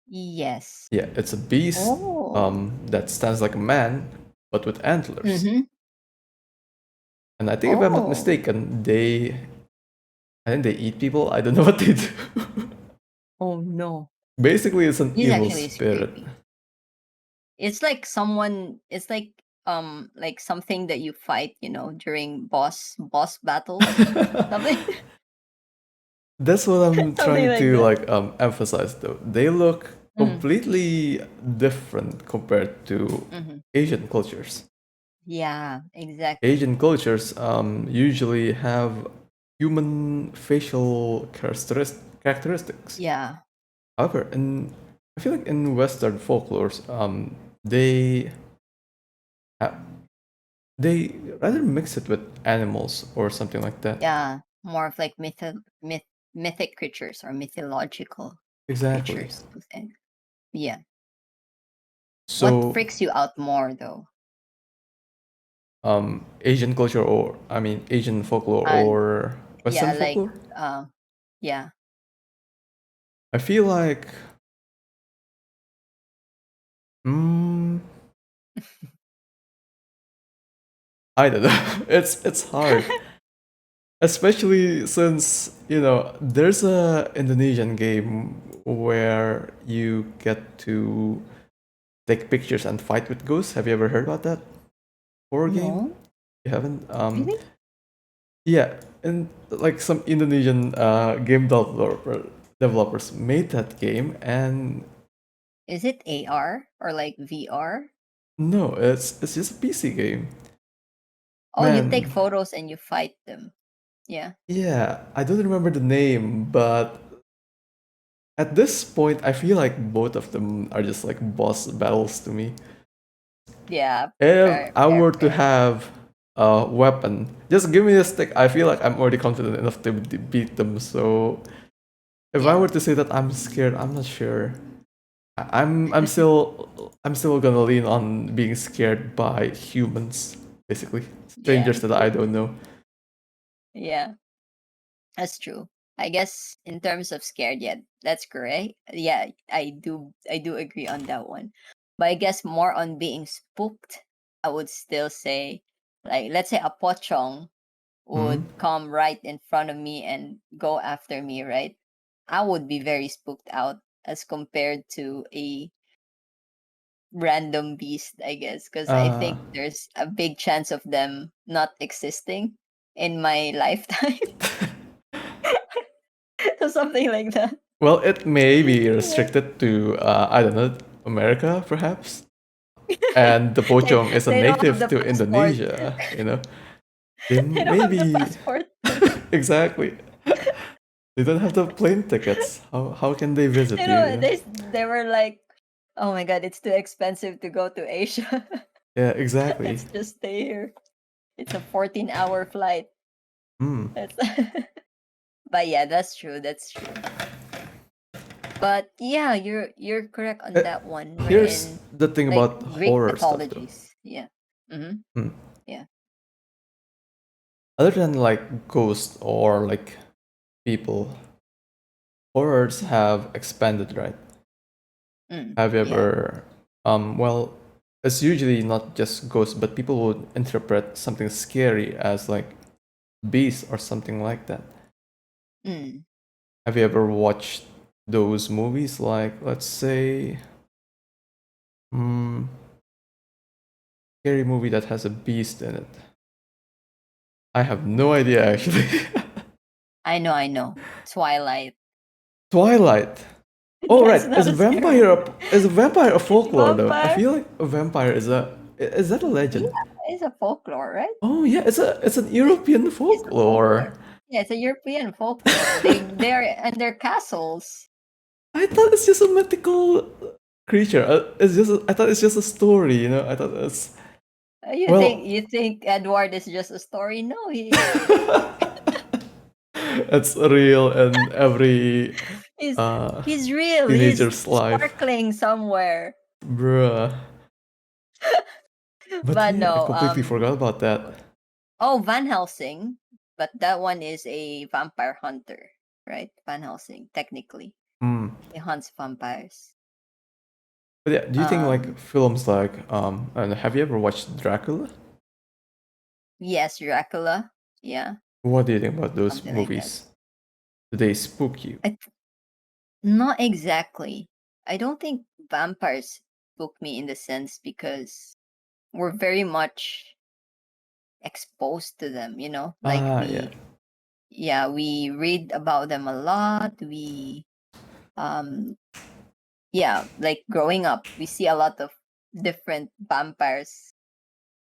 Yes. Yeah, it's a beast Oh. that stands like a man but with antlers. Mm-hmm. And I think if I'm not Oh. mistaken, I think they eat people. I don't know what they do. Oh no. Basically, it's an He's evil actually spirit. creepy. It's like someone it's like something that you fight, during boss battles. Something That's what I'm something trying like to that. like emphasize though. They look Mm, completely different compared to mhm. Asian cultures. Yeah, exactly. Asian cultures usually have human facial characteristics. Yeah. However, I feel like in Western folklores, they ha- they rather mix it with animals or something like that. Yeah. More of like mythic creatures or mythological Exactly. creatures to think. Yeah. What So, freaks you out more though? Asian culture, or I mean, Asian folklore And or Western yeah, like folklore, yeah. I feel like, mm, I don't know. It's hard, especially since there's a Indonesian game where you get to take pictures and fight with ghosts. Have you ever heard about that horror game? No, You haven't? really? Yeah, and like some Indonesian game developers made that game, and Is it AR or like VR? no, it's just a PC game. Oh, you take Man, photos and you fight them. Yeah. yeah, I don't remember the name, but at this point, I feel like both of them are just like boss battles to me. Yeah. If Fair, I fair, were to fair. have a weapon, just give me a stick. I feel like I'm already confident enough to beat them. So if I Yeah. were to say that I'm scared, I'm not sure. I'm still gonna lean on being scared by humans, basically Yeah. strangers that I don't know. Yeah. That's true. I guess in terms of scared, yeah, that's correct. Yeah, I do agree on that one. But I guess more on being spooked, I would still say, like, let's say a pocong Mm. would come right in front of me and go after me, right? I would be very spooked out as compared to a random beast, I guess, because I Uh, think there's a big chance of them not existing in my lifetime. So something like that. well, it may be Yeah. restricted to, I don't know, America, perhaps. And the they pocong is a they don't have native the to passport. Indonesia, you know. They They don't have the maybe passport. exactly. They don't have the plane tickets. How can they visit You you? know, they were like, oh my god, it's too expensive to go to Asia. Yeah, exactly. Let's just stay here. It's a 14-hour flight. Hmm. That's but yeah, that's true. That's true. But yeah, you're correct on Uh, that one. We're Here's in the thing like about Greek horror stuff, though. mythologies. Yeah. Mm-hmm. Hmm. Yeah. Other than like ghosts or like people, horrors have expanded, right? Have you Yeah. ever, well, it's usually not just ghosts, but people would interpret something scary as like beast or something like that. Mm. Have you ever watched those movies? Like, let's say, mm, scary movie that has a beast in it. I have no idea actually. I know. Twilight. Twilight. Oh right, That's not a scary movie. is a vampire a folklore though? I Vampire. feel like a vampire is that a Yeah, legend? it's a folklore, right? Oh yeah, it's an European It's a folklore. folklore. Yeah, it's a European folklore. They're in their castles. I thought it's just a mythical creature. I thought it's just a story, you know. I thought it's well, You think Edward is just a story? No, it's real in every he's uh he's real. He's teenager's life, sparkling somewhere. bruh. But But yeah, I no, completely forgot about that. oh, Van Helsing, but that one is a vampire hunter, right? Van Helsing, technically. Hmm. He hunts vampires. But yeah, do you think like Um, films like and have you ever watched Dracula? yes, Dracula. Yeah, What do you think about those something like that. movies? Do they spook you? Not exactly. I don't think vampires spook me in the sense because we're very much exposed to them, you know? Like Ah, yeah. we read about them a lot. Um yeah, like growing up, we see a lot of different vampires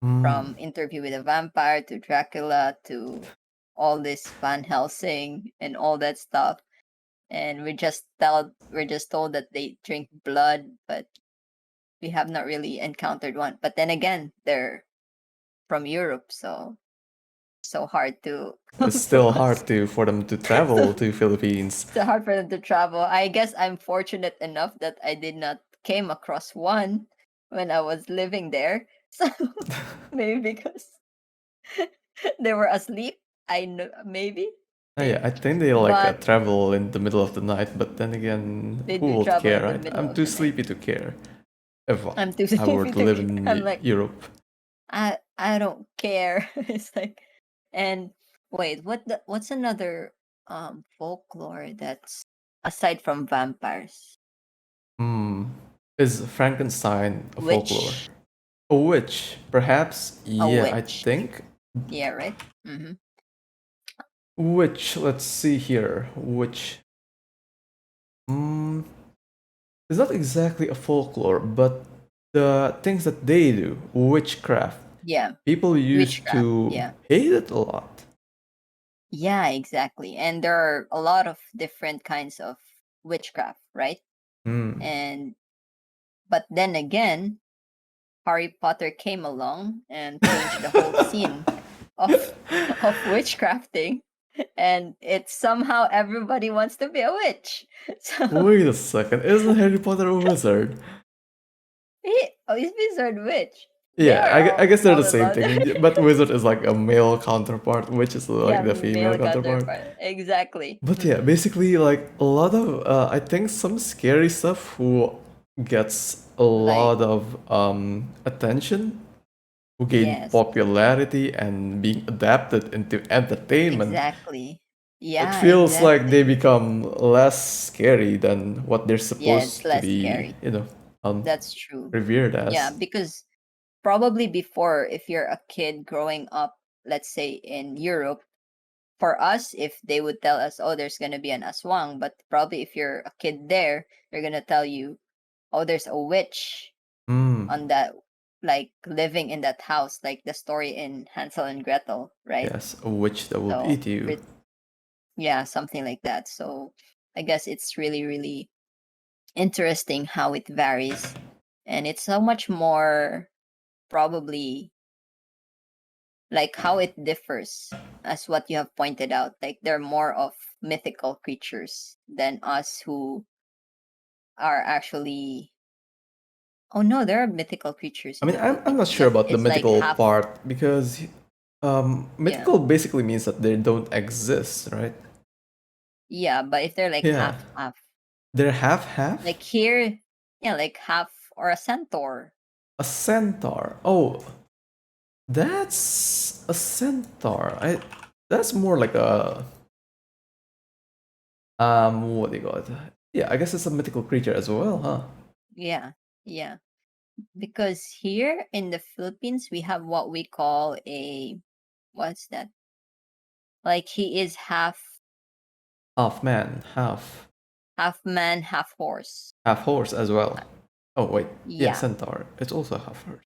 Hmm. from Interview with a Vampire to Dracula to all this Van Helsing and all that stuff. And we're just told that they drink blood, but we have not really encountered one. But then again, they're from Europe, so hard to It's come to still us. hard to for them to So travel to Philippines. so hard for them to travel. I guess I'm fortunate enough that I did not came across one when I was living there. So maybe because they were asleep. I know maybe. Ah, yeah, I think they like But travel in the middle of the night, but then again, they who do would travel care, in the right? middle I'm of too the night. sleepy to care if I'm too I were sleepy to to live care. in I'm like, Europe. I don't care. It's like, and wait, what's another folklore that's aside from vampires? Hmm. Is Frankenstein a folklore? Witch, A witch, perhaps? a Yeah, I witch. think. Yeah, right. Mm-hmm. Witch, let's see here. Witch. Hmm. It's not exactly a folklore, but the things that they do, witchcraft, Yeah, people used witchcraft. to Yeah, hate it a lot. yeah, exactly. And there are a lot of different kinds of witchcraft, right? Hmm. And but then again, Harry Potter came along and changed the whole scene of of witchcrafting, and it's somehow everybody wants to be a witch. So Wait a second, isn't Harry Potter a wizard? he's wizard witch. They Yeah, are I guess they're the all same about that. thing, but wizard is like a male counterpart, witch is Yeah, like the female male counterpart. counterpart. Exactly. But yeah, basically, like a lot of, I think some scary stuff who gets a Like, lot of attention, who gained yes, popularity and being adapted into entertainment, exactly. it Yeah, feels like they exactly. become less scary than what they're Yeah, it's supposed to less be, scary. um, That's true. revered Yeah, as. because probably before, if you're a kid growing up, let's say in Europe, for us, if they would tell us, oh, there's going to be an aswang, but probably if you're a kid there, they're going to tell you, oh, there's a witch Mm, on that, like living in that house, like the story in Hansel and Gretel, right? yes, a witch that will So, eat you. yeah, something like that. So, I guess it's really, really interesting how it varies. And it's so much more probably like how it differs as what you have pointed out. Like they're more of mythical creatures than us who are actually. Oh no, there are mythical creatures I in mean, the I'm not Philippines, sure but about the it's like mythical half. part because Yeah, mythical basically means that they don't exist, right? yeah, but if they're like Yeah, half half, they're half half. like here, yeah, like half or a centaur. A centaur. Oh, that's a centaur. That's more like a what do you call it? Yeah, I guess it's a mythical creature as well, huh? Yeah, yeah. Because here in the Philippines, we have what we call a what's that? Like he is Half man, half man, half horse. half horse as well. Oh wait, yeah, Yeah, centaur. It's also half horse.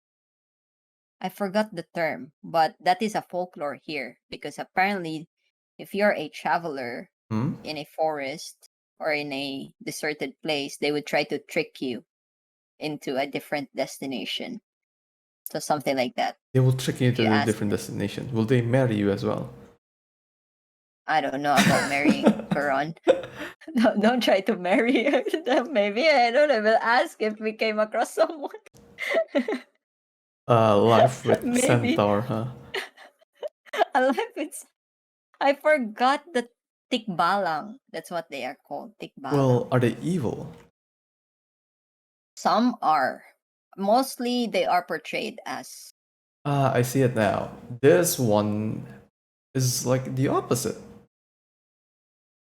I forgot the term, but that is a folklore here because apparently, if you're a traveler Hmm? in a forest or in a deserted place, they would try to trick you into a different destination. So something like that. They will trick you If you to a ask different them, destination. Will they marry you as well? I don't know about marrying Quran. Don't try to marry them. Maybe I don't know. We'll ask if we came across someone. Life with Maybe centaur, huh? alive. It's I forgot the tikbalang. That's what they are called. Well, Tikbalang. are they evil? Some are. Mostly they are portrayed as Ah, I see it now. This one is like the opposite.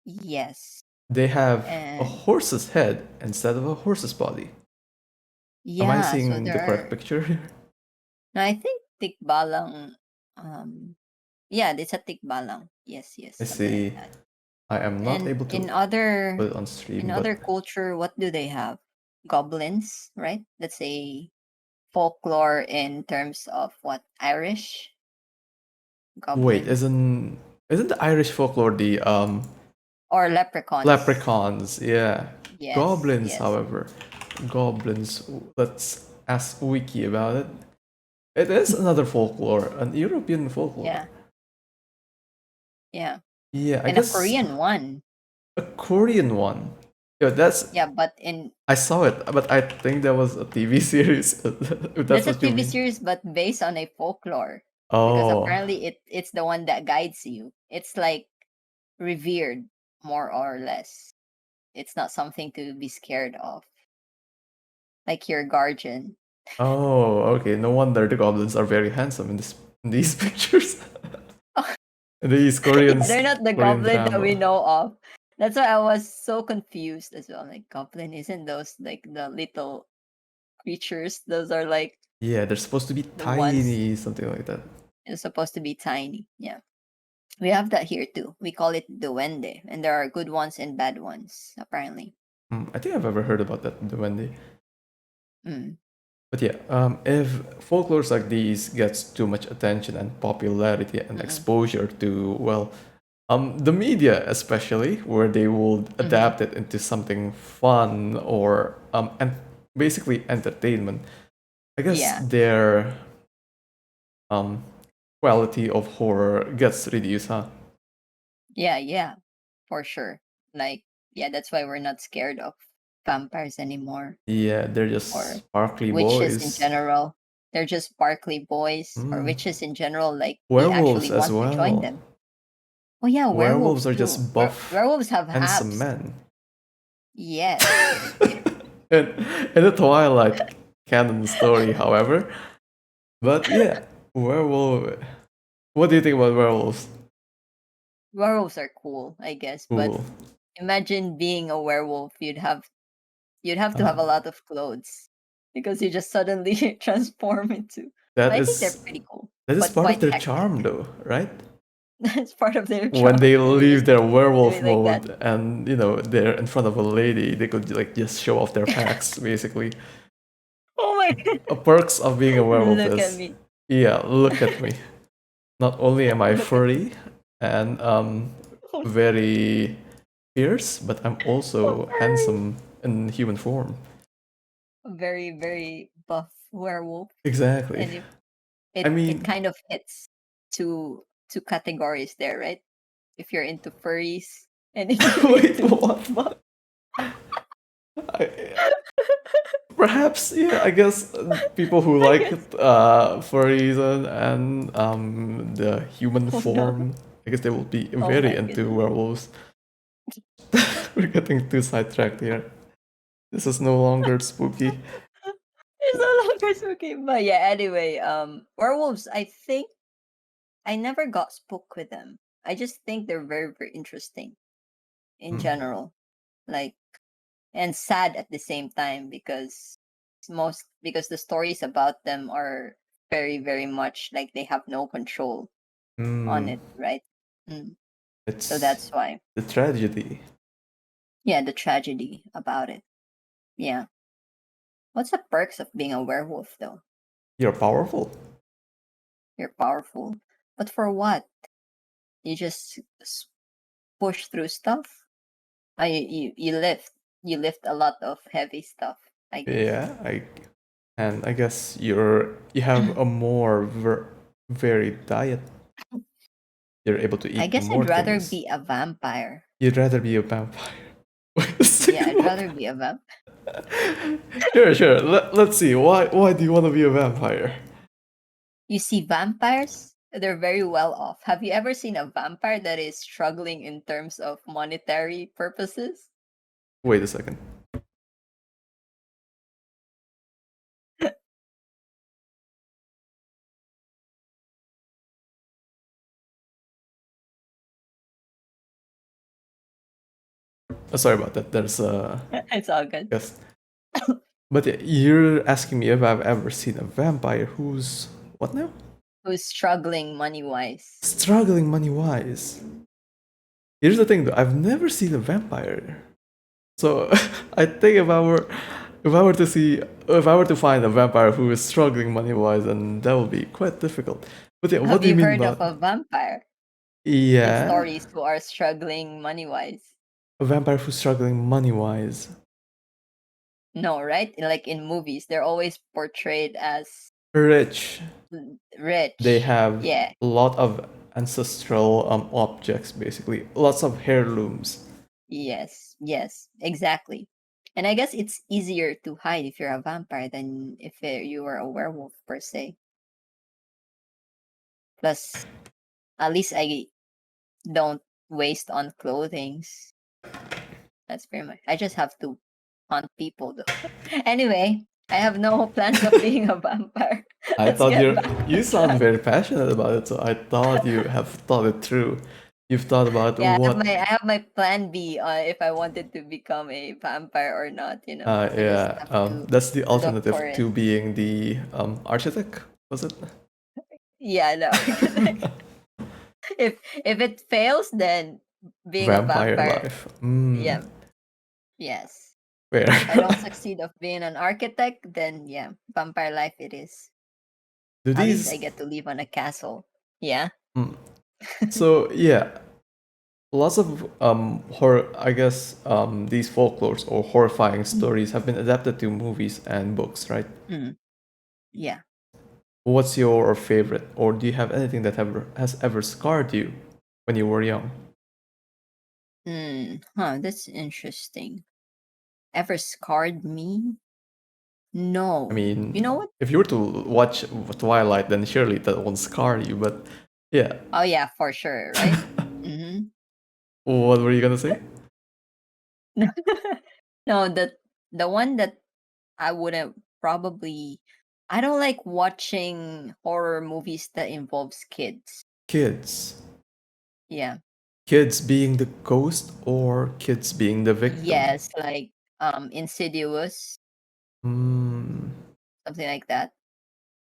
yes. They have a And horse's head instead of a horse's body. Am I yeah, so seeing there the correct are picture here? no, I think tikbalang yeah, it's a tikbalang. Yes, yes, I something like see. that. I am not And able to put it on in stream, but other culture, what do they have? Goblins, right? That's a folklore in terms of what Irish wait, goblin isn't the Irish folklore the or leprechauns. leprechauns? Yeah. Yes, Goblins, yes. however, goblins. Let's ask Wiki about it. It is another folklore, an European folklore. Yeah, yeah. Yeah, I And a guess Korean one. a Korean one. Yeah, that's Yeah, but in I saw it, but I think that was a TV series. If that's that's a what you TV mean. series but based on a folklore because Oh, apparently it's the one that guides you. It's like revered more or less. It's not something to be scared of. Like your guardian. oh, okay. No wonder the goblins are very handsome in these pictures. In these Yeah, they're Koreans not the Korean goblin that we drama. know of. That's why I was so confused as well. Like goblin isn't those like the little creatures? Those are like Yeah, they're supposed to be the ones tiny, something like that. it's supposed to be tiny. Yeah. We have that here too. We call it duende, and there are good ones and bad ones, apparently. I think I've ever heard about that, the Wendy. Mm. But yeah, if folklores like these gets too much attention and popularity and Mm-mm. exposure to, well, the media especially, where they will Mm-hmm. adapt it into something fun or and basically entertainment, I guess Yeah. their um quality of horror gets reduced, huh? Yeah, yeah. For sure. Like, yeah, that's why we're not scared of vampires anymore Yeah, they're just or sparkly witches in boys. general. They're just sparkly boys or Mm. witches in general. Like, we Werewolves actually as want to join well. them. Oh, yeah, Werewolves werewolves are too. just buff, Werewolves have handsome abs. men. Yes. in, in the Twilight canon story, however. But yeah, werewolf. What do you think about werewolves? Werewolves are cool, I guess, but Cool. imagine being a werewolf. You'd have to Uh, have a lot of clothes because you just suddenly transform into. that But I think they're is pretty cool, that is but part of quite their hectic. charm, though, right? That's part of their When charm. they They leave just their do werewolf it like that. mode and they're in front of a lady, they could like just show off their packs, basically. Oh my god! A perks of being a werewolf Look at is, me. yeah, look at me. Not only am I Look at furry and oh, very fierce, but I'm so also furry. handsome in human form. A very very buff werewolf, Exactly. and it I it mean, kind of hits two categories there, right? If you're into furries and if you're wait, into what? buff. I, perhaps, yeah, I guess people who I like guess. furries and the human Oh no! form, I guess they will be Oh very my into goodness! werewolves. We're getting too sidetracked here. This is no longer spooky. It's no longer spooky, but yeah. Anyway, werewolves. I think I never got spooked with them. I just think they're very very interesting in Hmm. general, like and sad at the same time because the stories about them are very very much like they have no control on Hmm. it, right? Mm. So It's that's why. the tragedy. Yeah, the tragedy about it. Yeah. What's the perks of being a werewolf though? You're powerful. You're powerful. But for what? You just push through stuff? You lift a lot of heavy stuff, I guess. Yeah, I guess you have a more varied diet. You're able to I eat guess more I'd rather things. be a vampire. You'd rather be a vampire. Wait a Yeah, second. I'd What? rather be a vampire. Sure. Let's see. Why do you want to be a vampire? You see, vampires, they're very well off. Have you ever seen a vampire that is struggling in terms of monetary purposes? Wait a second. Sorry about that. There's It's all good. yes. But yeah, you're asking me if I've ever seen a vampire who's what now? Who's struggling money wise? Struggling money wise. Here's the thing though, I've never seen a vampire. So I think if I were to find a vampire who is struggling money wise, then that would be quite difficult. But yeah, what Have do you you mean heard of about a vampire in yeah, stories who are struggling money wise? a vampire who's struggling money wise? No, right? Like in movies, they're always portrayed as Rich. They rich. have Yeah. a lot of ancestral objects, basically, lots of heirlooms. Yes. Yes. Exactly. And I guess it's easier to hide if you're a vampire than if you are a werewolf per se. Plus, at least I don't waste on clothings. That's pretty much. I just have to hunt people though. Anyway, I have no plans of being a vampire. I Let's thought get back you on sound track. very passionate about it, so I thought you have thought it through. You've thought about Yeah, what I have my plan B if I wanted to become a vampire or not, you know. I just yeah, have to that's the look for alternative it. to being the architect, was it? Yeah, the architect. If it fails, then being a Vampire vampire. life. Mm, Yeah, yes. fair. If I don't succeed of being an architect, then yeah, vampire life it is. Do At least I these? get to live on a castle. Yeah. Mm. So yeah, lots of horror. I guess these folklores or horrifying Mm. stories have been adapted to movies and books, right? Mm. Yeah. What's your favorite, or do you have anything that has ever scarred you when you were young? Huh, that's interesting. Ever scarred me? I No. You know mean, what? if you were to watch Twilight, then surely that won't scar you. But yeah, Oh yeah, for sure, right? Mm-hmm. what were you gonna say? No, the one that I wouldn't probably. I don't like watching horror movies that involves kids. Kids. Yeah. Kids being the ghost or kids being the victim? Yes, like Insidious, Hmm. something like that.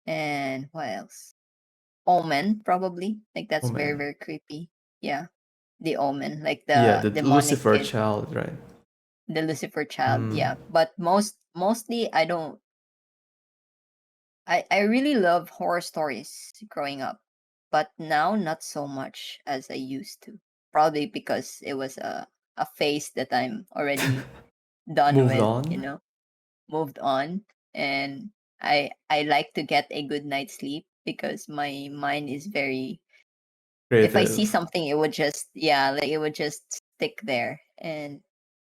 And what else? Omen, probably. Like Oh that's very, man. very creepy. Yeah. The Omen, like Yeah, the the demonic Lucifer kid, child, right? the Lucifer child. Hmm. Yeah. But mostly I don't I really love horror stories growing up. But now not so much as I used to. Probably because it was a phase that I'm already done Moved with, on. moved on, and I like to get a good night's sleep because my mind is very, if I see Creative. something it would just, yeah, like it would just stick there, and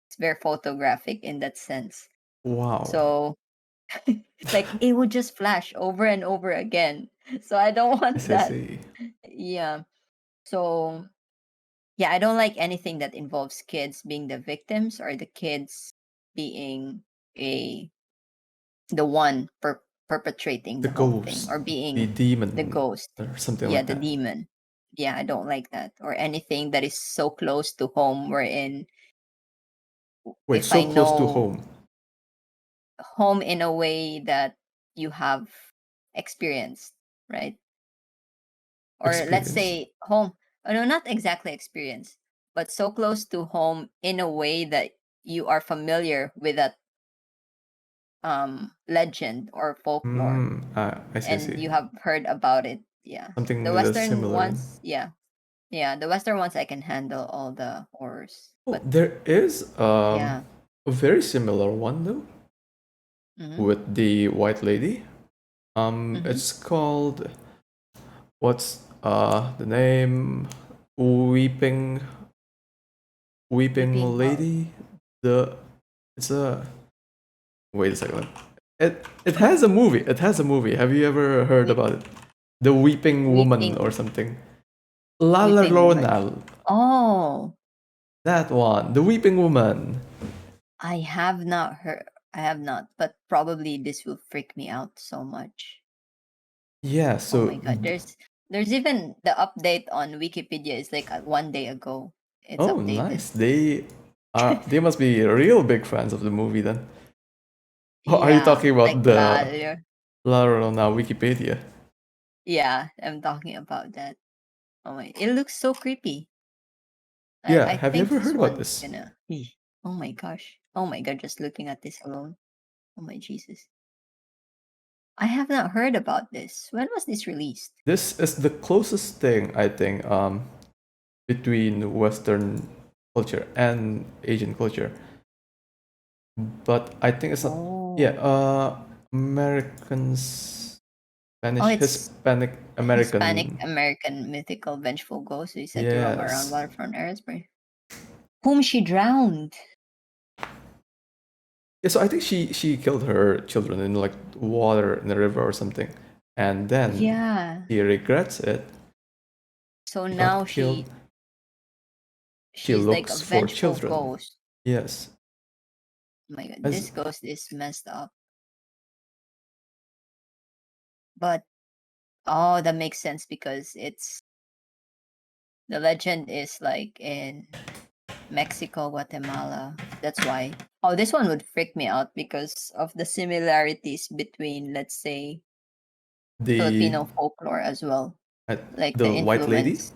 it's very photographic in that sense. Wow. So like it would just flash over and over again. So I don't want I that. see. Yeah. So yeah, I don't like anything that involves kids being the victims or the kids being a the one perpetrating The the whole thing ghost, or the being the demon, ghost. or something Yeah, like the that. demon. Yeah, I don't like that. Or anything that is so close to home wherein Wait, if so I close to know home. home in a way that you have experienced, right? Or let's Experience. say home, no, not exactly experience, but so close to home in a way that you are familiar with that legend or folklore Hmm. I and see. you have heard about it. Yeah. The Something that's Western similar. ones, yeah. Yeah, the Western ones I can handle all the horrors. Oh, But there is yeah. a very similar one though Mm-hmm. with the white lady. Mm-hmm. It's called what's the name? Weeping Weeping Weeping Well. Lady. The it's a wait a second. It has a movie. It has a movie. Have you ever heard Weep about it? The Weeping Woman or Weeping something. La Weeping Woman. Llorona. Oh, That one. The Weeping Woman. I have not heard. I have not, but probably this will freak me out so much. Yeah, Oh so my god, there's even the update on Wikipedia is like 1 day ago. It's oh updated. nice. They must be real big fans of the movie then. Oh, are you Yeah, talking like about the La Llorona Wikipedia? yeah, I'm talking about that. Oh my, it looks so creepy. Yeah, I have you think ever heard this about one's this? gonna. Oh my gosh. Oh my god, just looking at this alone. Oh my Jesus. I have not heard about this. When was this released? This is the closest thing I think between Western culture and Asian culture. But I think it's not. Yeah, Oh. Americans, Oh, Spanish, it's Hispanic Hispanic American. American mythical vengeful ghost who is said to roam around Yes. waterfront areas, whom she drowned. Yeah, so I think she killed her children in like water in the river or something, and then Yeah. she regrets it. So She now got killed. She she's like a looks for vengeful children. ghost. Yes. Oh my god, As this ghost is messed up. But oh, that makes sense because it's the legend is like in Mexico, Guatemala. That's why. Oh, this one would freak me out because of the similarities between, let's say, the Filipino folklore as well. Like the the white lady. influence.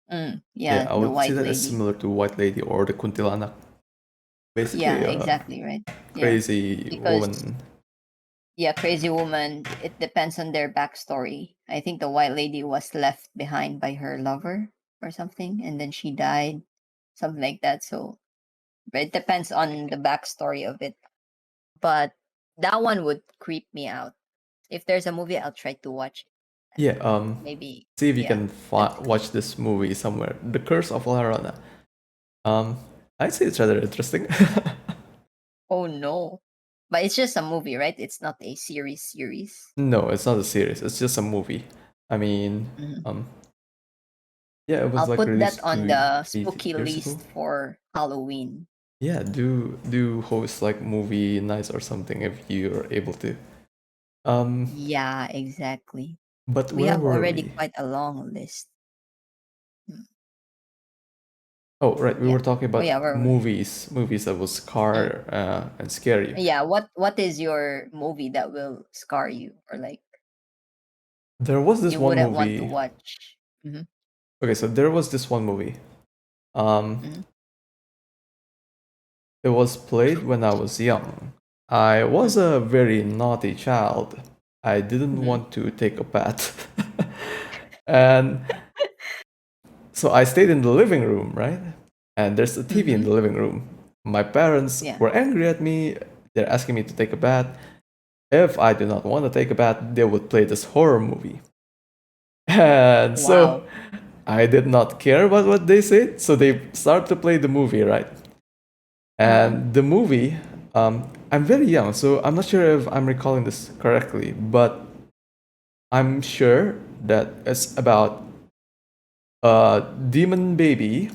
Yeah, Yeah, I the would say white that is lady. similar to white lady or the kuntilanak. Yeah, Basically, a exactly, right. Yeah. crazy Because woman. yeah, crazy woman, it depends on their backstory. I think the white lady was left behind by her lover or something, and then she died, something like that. So but it depends on the backstory of it. But that one would creep me out. If there's a movie, I'll try to watch it. Yeah. Maybe, See if you yeah. can Let's see. watch this movie somewhere. The Curse of La Llorona. Um, I'd say it's rather interesting. Oh no. But it's just a movie, right? It's not a series. No, it's not a series. It's just a movie. I mean, Mhm. um, yeah, it was I'll like put that released on two, the three spooky years ago. list for Halloween. Yeah, do host like movie nights or something if you're able to. Um, Yeah, exactly. but We where have were already we? quite a long list. Mm, Oh, right, we Yeah. were talking Oh yeah, about where were we? movies that will Mm. scar and scare you. Yeah, what is your movie that will scar you or like There was this you one wouldn't want to movie. watch? Mm-hmm. Okay, so there was this one movie. Um, Mm-hmm. it was played when I was young. I was Mm-hmm. a very naughty child. I didn't Mm-hmm. want to take a bath. And so I stayed in the living room, right? And there's a TV in Mm-hmm. the living room. My parents Yeah. were angry at me. They're asking me to take a bath. If I do not want to take a bath, they would play this horror movie. And so Wow. I did not care about what they said. So they start to play the movie, right? Uh-huh. And the movie, I'm very young, so I'm not sure if I'm recalling this correctly, but I'm sure that it's about a demon baby,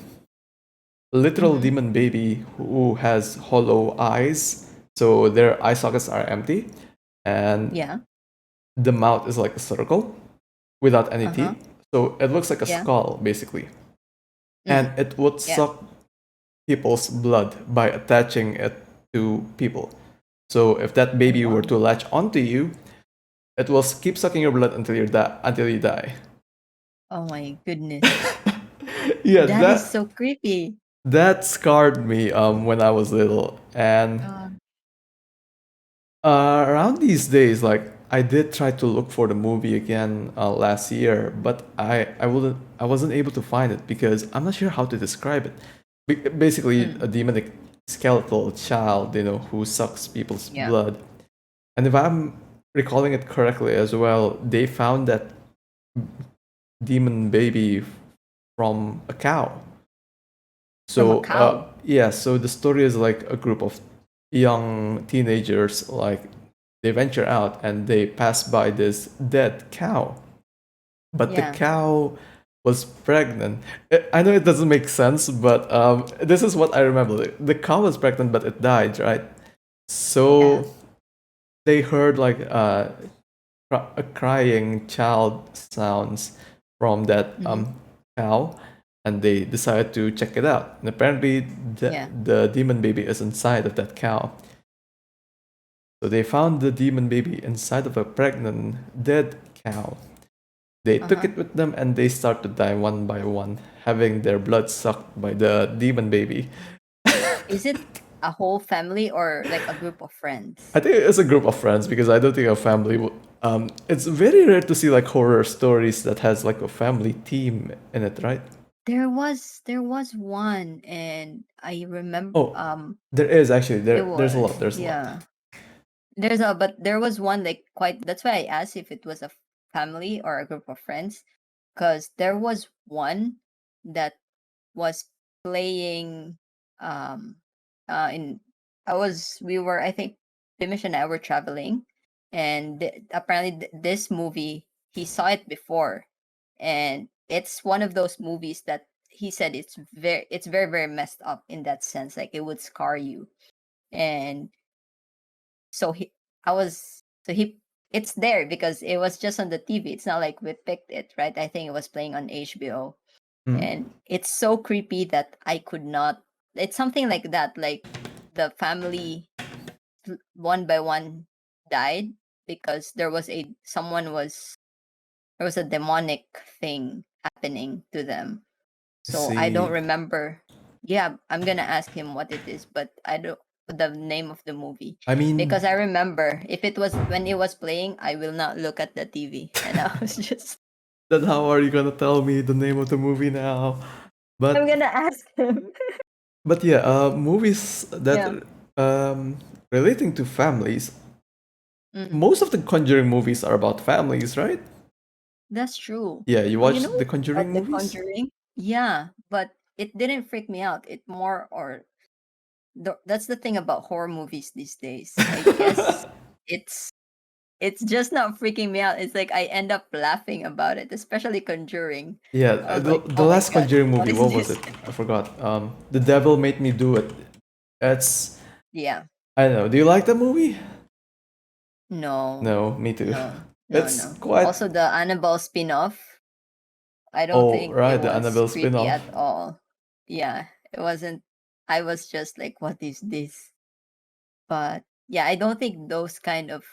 literal Mm-hmm. demon baby who has hollow eyes, so their eye sockets are empty, and Yeah. the mouth is like a circle without any Uh-huh. teeth. So it looks like a Yeah. skull, basically. And Mm. it would Yeah. suck people's blood by attaching it to people. So if that Oh baby were wow. to latch onto you, it will keep sucking your blood until you die. Oh my goodness. Yeah, That is so creepy. that scarred me when I was little, and Uh, around these days, like I did try to look for the movie again last year, but I wasn't able to find it because I'm not sure how to describe it. Basically, a mm. demonic skeletal child, who sucks people's Yeah. blood. And if I'm recalling it correctly as well, they found that demon baby from a cow. From a So cow. yeah, so the story is like a group of young teenagers, like they venture out and they pass by this dead cow, but the Yeah. cow was pregnant. I know it doesn't make sense, but this is what I remember. The cow was pregnant, but it died, right? Yeah. So they heard like a crying child sounds from that Mm-hmm. cow, and they decided to check it out. And apparently, Yeah. the demon baby is inside of that cow. So they found the demon baby inside of a pregnant dead cow. They took Uh-huh. it with them and they start to die one by one, having their blood sucked by the demon baby. Is it a whole family or like a group of friends? I think it's a group of friends because I don't think a family would. It's very rare to see like horror stories that has like a family theme in it, right? There was one and I remember Oh, there is actually it there's a was lot. There's a lot. yeah. But there was one like quite that's why I asked if it was a family or a group of friends because there was one that was playing um in I was we were I think Timish and I were traveling and apparently this movie he saw it before and it's one of those movies that he said it's very very messed up in that sense like it would scar you and so he I was so he it's there because it was just on the TV. It's not like we picked it, right? I think it was playing on HBO. Mm. And it's so creepy that I could not it's something like that. Like the family one by one died because there was a demonic thing happening to them. So I don't See, remember. Yeah, I'm gonna ask him what it is, but I don't the name of the movie I mean, because I remember if it was when it was playing, I will not look at the TV, and I was just then how are you gonna tell me the name of the movie now? I'm But gonna ask him. yeah, movies that Yeah, um relating to families. mm, Most of the Conjuring movies are about families, right? that's true. Yeah, you Oh, you watch know the Conjuring The movies? Conjuring? Yeah, but it didn't freak me out. It more or that's the thing about horror movies these days. I guess it's it's just not freaking me out. It's like I end up laughing about it, especially Conjuring. Yeah, I was like, the "Oh my last god, Conjuring what movie, is what was this?" it? I forgot. The Devil Made Me Do It. It's Yeah. I don't know. Do you like the movie? No. No, me too. No. No, It's no. quite. Also the Annabelle spin-off, I don't Oh, think right, it the was Annabelle creepy spin-off. at all. Yeah, it wasn't. I was just like, what is this? But yeah, I don't think those kind of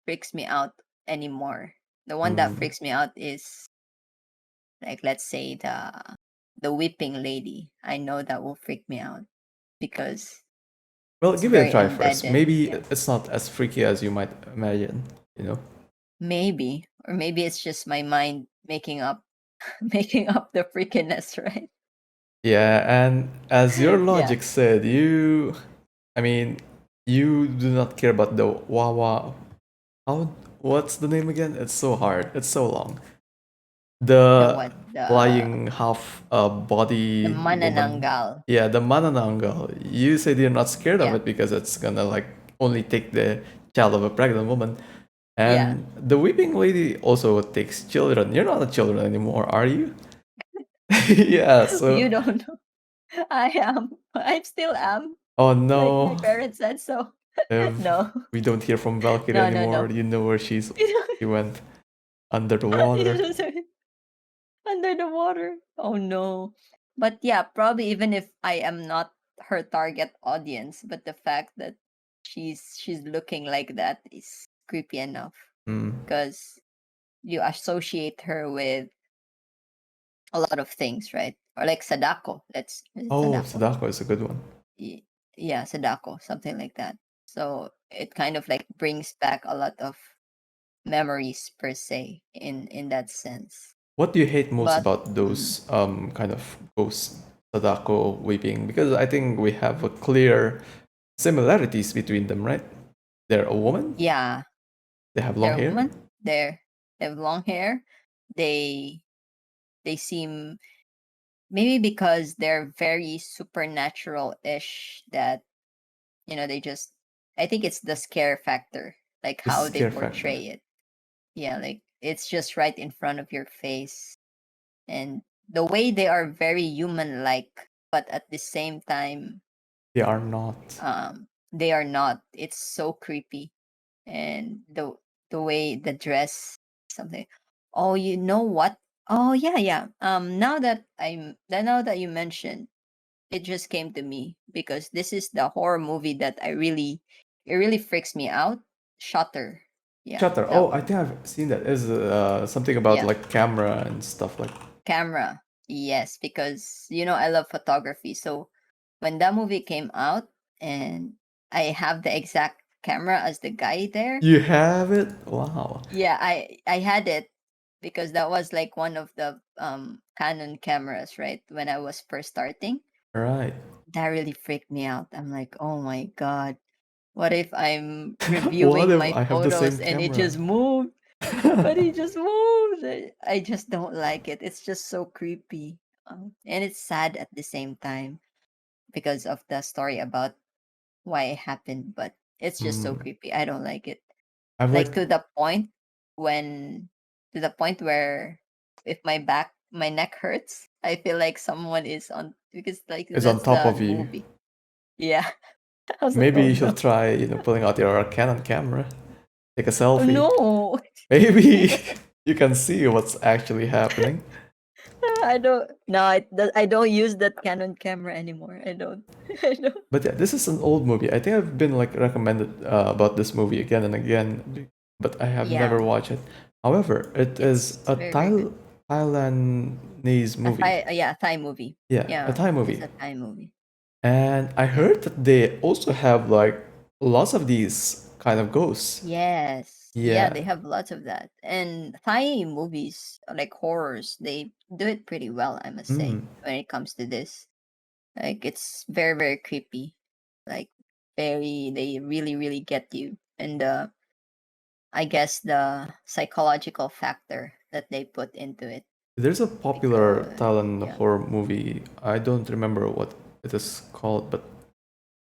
freaks me out anymore. The one that Hmm. freaks me out is, like, let's say the weeping lady. I know that will freak me out because Well, it's give it a very try first. embedded. Maybe Yeah. it's not as freaky as you might imagine. You know. Maybe. Or maybe it's just my mind making up making up the freakiness, right? Yeah, and as your Yeah. logic said, I mean, you do not care about the Wawa. How? What's the name again? It's so hard. It's so long. The The what? flying half The body woman. manananggal. Yeah, the manananggal. You said you're not scared of Yeah. it because it's gonna like only take the child of a pregnant woman. Yeah. And the weeping lady also takes children. You're not a children anymore, are you? Yeah, You so don't know. I am. I still am. oh Like my no. parents said so. If No. we don't hear from Valkyrie No, no, anymore, no. you know where she went under the water. Under the water. Oh no. But yeah, probably even if I am not her target audience, but the fact that she's looking like that is creepy enough Mm. because you associate her with a lot of things, right? Or like Sadako. Is it Oh, Sadako? Sadako is a good one. Y- Yeah, Sadako, something like that. So it kind of like brings back a lot of memories per se in that sense. What do you hate most But about those kind of ghost Sadako weeping? Because I think we have a clear similarities between them, right? They're a woman. yeah, They have long they're a hair. woman. They have long hair. They they seem, maybe because they're very supernatural-ish, that they just, I think it's the scare factor, like The how they scare factor. portray it. Yeah, like it's just right in front of your face, and the way they are very human like, but at the same time, They are not. they are not. It's so creepy. And the way the dress, something. Oh, you know what? Oh yeah, yeah. Now that you mentioned, it just came to me because this is the horror movie that it really freaks me out. Shutter. Yeah, Shutter. that Oh, I one. think I've seen that. Is something about Yeah. like camera and stuff like. Camera. Yes, because I love photography. So when that movie came out, and I have the exact camera as the guy there. You have it? Wow. Yeah, I had it because that was like one of the Canon cameras, right? When I was first starting. Right. That really freaked me out. I'm like, "Oh my god. What if I'm What reviewing if my I have the photos same and it camera? just moved?" But he just moved. I just don't like it. It's just so creepy. And it's sad at the same time because of the story about why it happened, but it's just so Hmm. creepy. I don't like it. I've Like like when to the point where if my neck hurts, I feel like someone is on, because like is on that's top the of you. movie. Yeah. I was like, Maybe oh you should no. try, pulling out your Canon camera, take a Oh selfie. no. Maybe you can see what's actually happening. I don't. No, I don't use that Canon camera anymore. I don't. I don't. But yeah, this is an old movie. I think I've been like recommended about this movie again and again, but I have never Yeah, watched it. However, it is it's a very very good. Thailandese movie. Yeah, Thai movie. Yeah, a Yeah, Thai it's movie. a Thai movie. And I Yeah. heard that they also have like lots of these kind of ghosts. Yes. Yeah, Yeah. they have lots of that. And Thai movies, like horrors, they do it pretty well, I must say, Mm. when it comes to this. Like it's very, very creepy. Like they really, really get you. And I guess the psychological factor that they put into it. There's a popular Because Thailand yeah. horror movie. I don't remember what it is called, but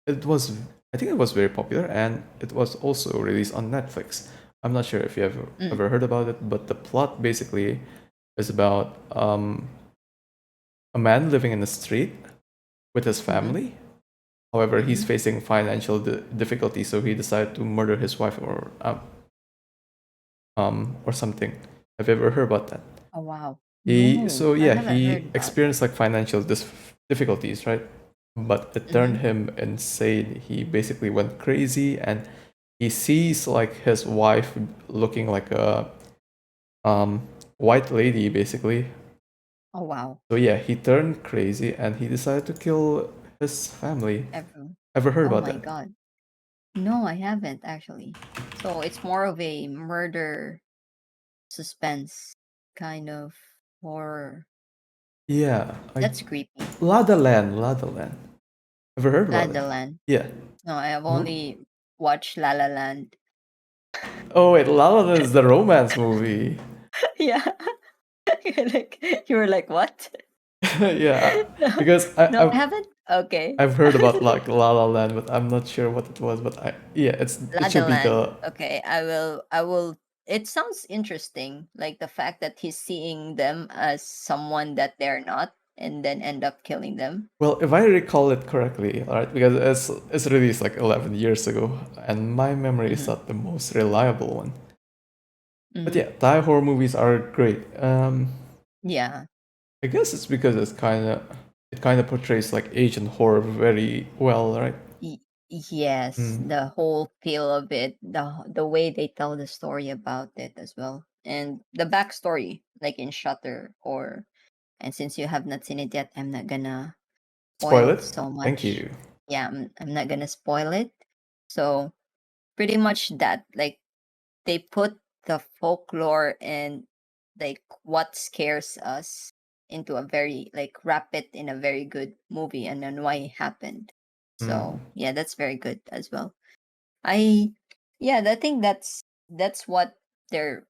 it was, I think it was very popular and it was also released on Netflix. I'm not sure if you Mm, ever heard about it, but the plot basically is about a man living in the street with his mm-hmm. family, However, he's Mm-hmm. facing financial difficulty, so he decided to murder his wife or something. Have you ever heard about that? Oh wow. He No, so I yeah, haven't he heard about that. experienced like financial difficulties, right? But it turned Mm-hmm. him insane. He basically went crazy, and he sees like his wife looking like a um white lady, basically. Oh wow. So yeah, he turned crazy and he decided to kill his family. Ever. Ever heard Oh about my that? god. No, I haven't actually. So it's more of a murder suspense kind of horror. Yeah, That's creepy. La La Land. Ever heard La about it? La Land. Yeah. No, I have R- only watched La La Land. Oh wait, La La Land is the romance movie. Yeah. You were like, what? Yeah, No, because no, I haven't. Okay. I've heard about like La La Land, but I'm not sure what it was. But yeah, it La La should be Land. the Okay, I will it sounds interesting, like the fact that he's seeing them as someone that they're not and then end up killing them. well, if I recall it correctly, all right, because it's released like 11 years ago, and my memory is Mm-hmm. not the most reliable one. But Mm-hmm. yeah, Thai horror movies are great. Yeah. I guess it's because it kind of portrays like Asian horror very well, right? Y- yes, Mm. the whole feel of it, the way they tell the story about it as well, and the backstory, like in Shutter, or and since you have not seen it yet, I'm not gonna Spoil spoil it. so Thank much. you. Yeah, I'm not gonna spoil it. So pretty much that, like they put the folklore and like what scares us into a very like wrap it in a very good movie and then why it happened. Mm. So yeah, that's very good as well. I yeah, I think that's what they're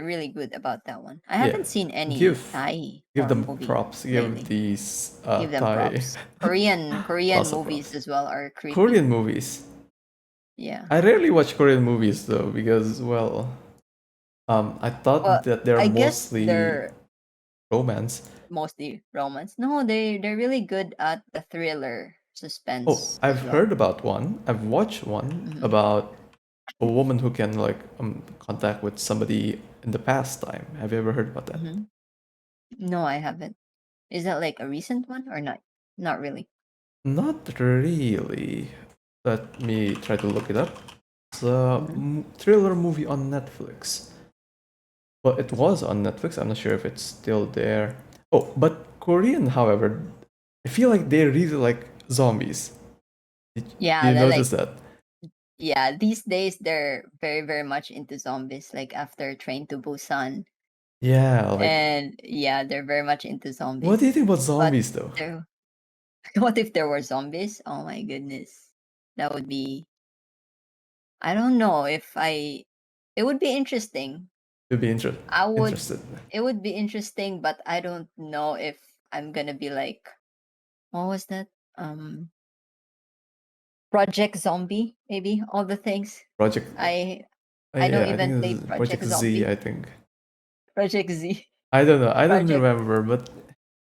really good about that one. I Yeah, haven't seen any give Thai give horror them movie props. Give lately. these Give them Thai props. Korean lots of movies props. as well are Korean creepy. movies. Yeah. I rarely watch Korean movies though because well, I thought Well, that they're I guess mostly they're romance. mostly romance. No, they're really good at the thriller Oh, suspense I've as well. heard about one. I've watched one Hmm. about a woman who can like contact with somebody in the past time. Have you ever heard about that? Hmm. No, I haven't. Is that like a recent one or not? Not really. Not really. Let me try to look it up. It's a Hmm. thriller movie on Netflix. Well, it was on Netflix. I'm not sure if it's still there. Oh, but Korean, however, I feel like they really like zombies. Did Yeah, you they're notice like that? yeah. These days they're very very much into zombies. Like after Train to Busan, Yeah, like, and yeah, they're very much into what do you zombies. think about But zombies though? there, what if there were zombies? Oh my goodness, that would be. I don't know if I. It would be interesting. You'd be I would interested. it would be interesting, but I don't know if I'm gonna be like what was that? Um Project Zombie, maybe all the things. Project, I I don't yeah, I think even play it's Project Project Z, Zombie. I think. Project Z. I don't know. I don't Project remember, but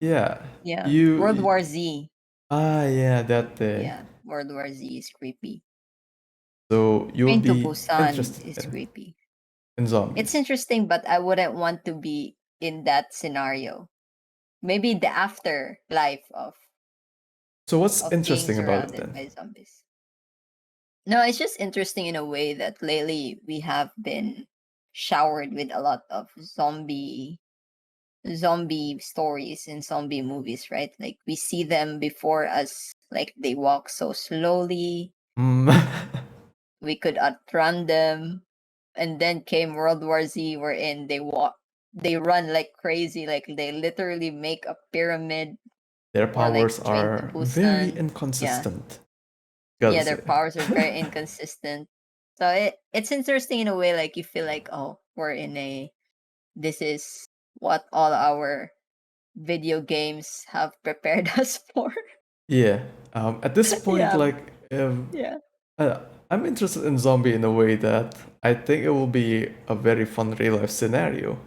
yeah, yeah. World you. War Z. Yeah, that thing. Yeah. World War Z is creepy. So you'll Train to be Busan interested is creepy. in It's zombies. interesting, but I wouldn't want to be in that scenario. Maybe the afterlife So what's of being interesting about it surrounded then? by zombies. No, it's just interesting in a way that lately we have been showered with a lot of zombie stories and zombie movies, right? Like we see them before us, like they walk so slowly, Mm. we could outrun them. And then came World War Z, wherein they run like crazy, like they literally make a pyramid, Their or like powers Train to are very Busan. Yeah, inconsistent. Gotta yeah, their say. powers are very inconsistent. So it's interesting in a way, like you feel like, oh, we're in a this is what all our video games have prepared us for. Yeah. At this point, Yeah, like, yeah. uh, I'm interested in zombie in a way that I think it will be a very fun real life scenario.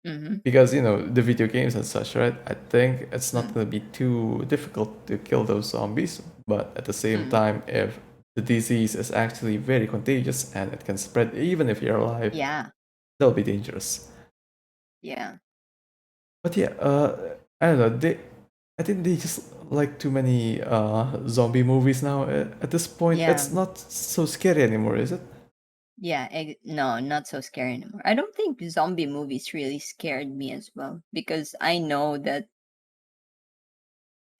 Mm-hmm. because the video games and such, right? I think it's not Mm-hmm. going to be too difficult to kill those zombies, but at the same Mm-hmm. time, if the disease is actually very contagious and it can spread even if you're alive, Yeah. that'll be dangerous. Yeah. But yeah, I don't know. I think they just like too many zombie movies now. At this point, Yeah. it's not so scary anymore, is it? Yeah. No, not so scary anymore. I don't think zombie movies really scared me as well because I know that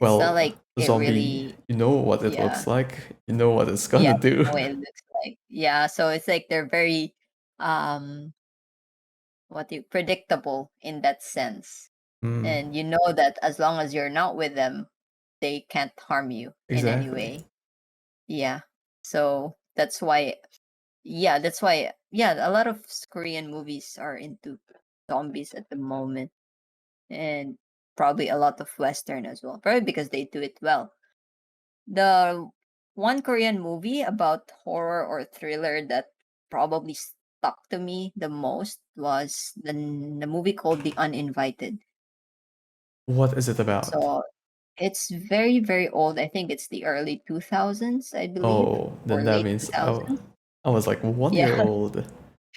it's not Well, like it zombie, really. you know what it Yeah. looks like. You know what it's Yeah. gonna do. The way it looks like. Yeah. So it's like they're very um predictable in that sense, Mm, and you know that as long as you're not with them, they can't harm you in any exactly. way. Yeah. So that's why. Yeah, that's why. Yeah, a lot of Korean movies are into zombies at the moment, and probably a lot of Western as well. Probably because they do it well. The one Korean movie about horror or thriller that probably stuck to me the most was the movie called The Uninvited. What is it about? So it's very, very old. I think it's the early 2000s, I believe, Oh, then or that late means 2000s. I was like 1 year Yeah. old.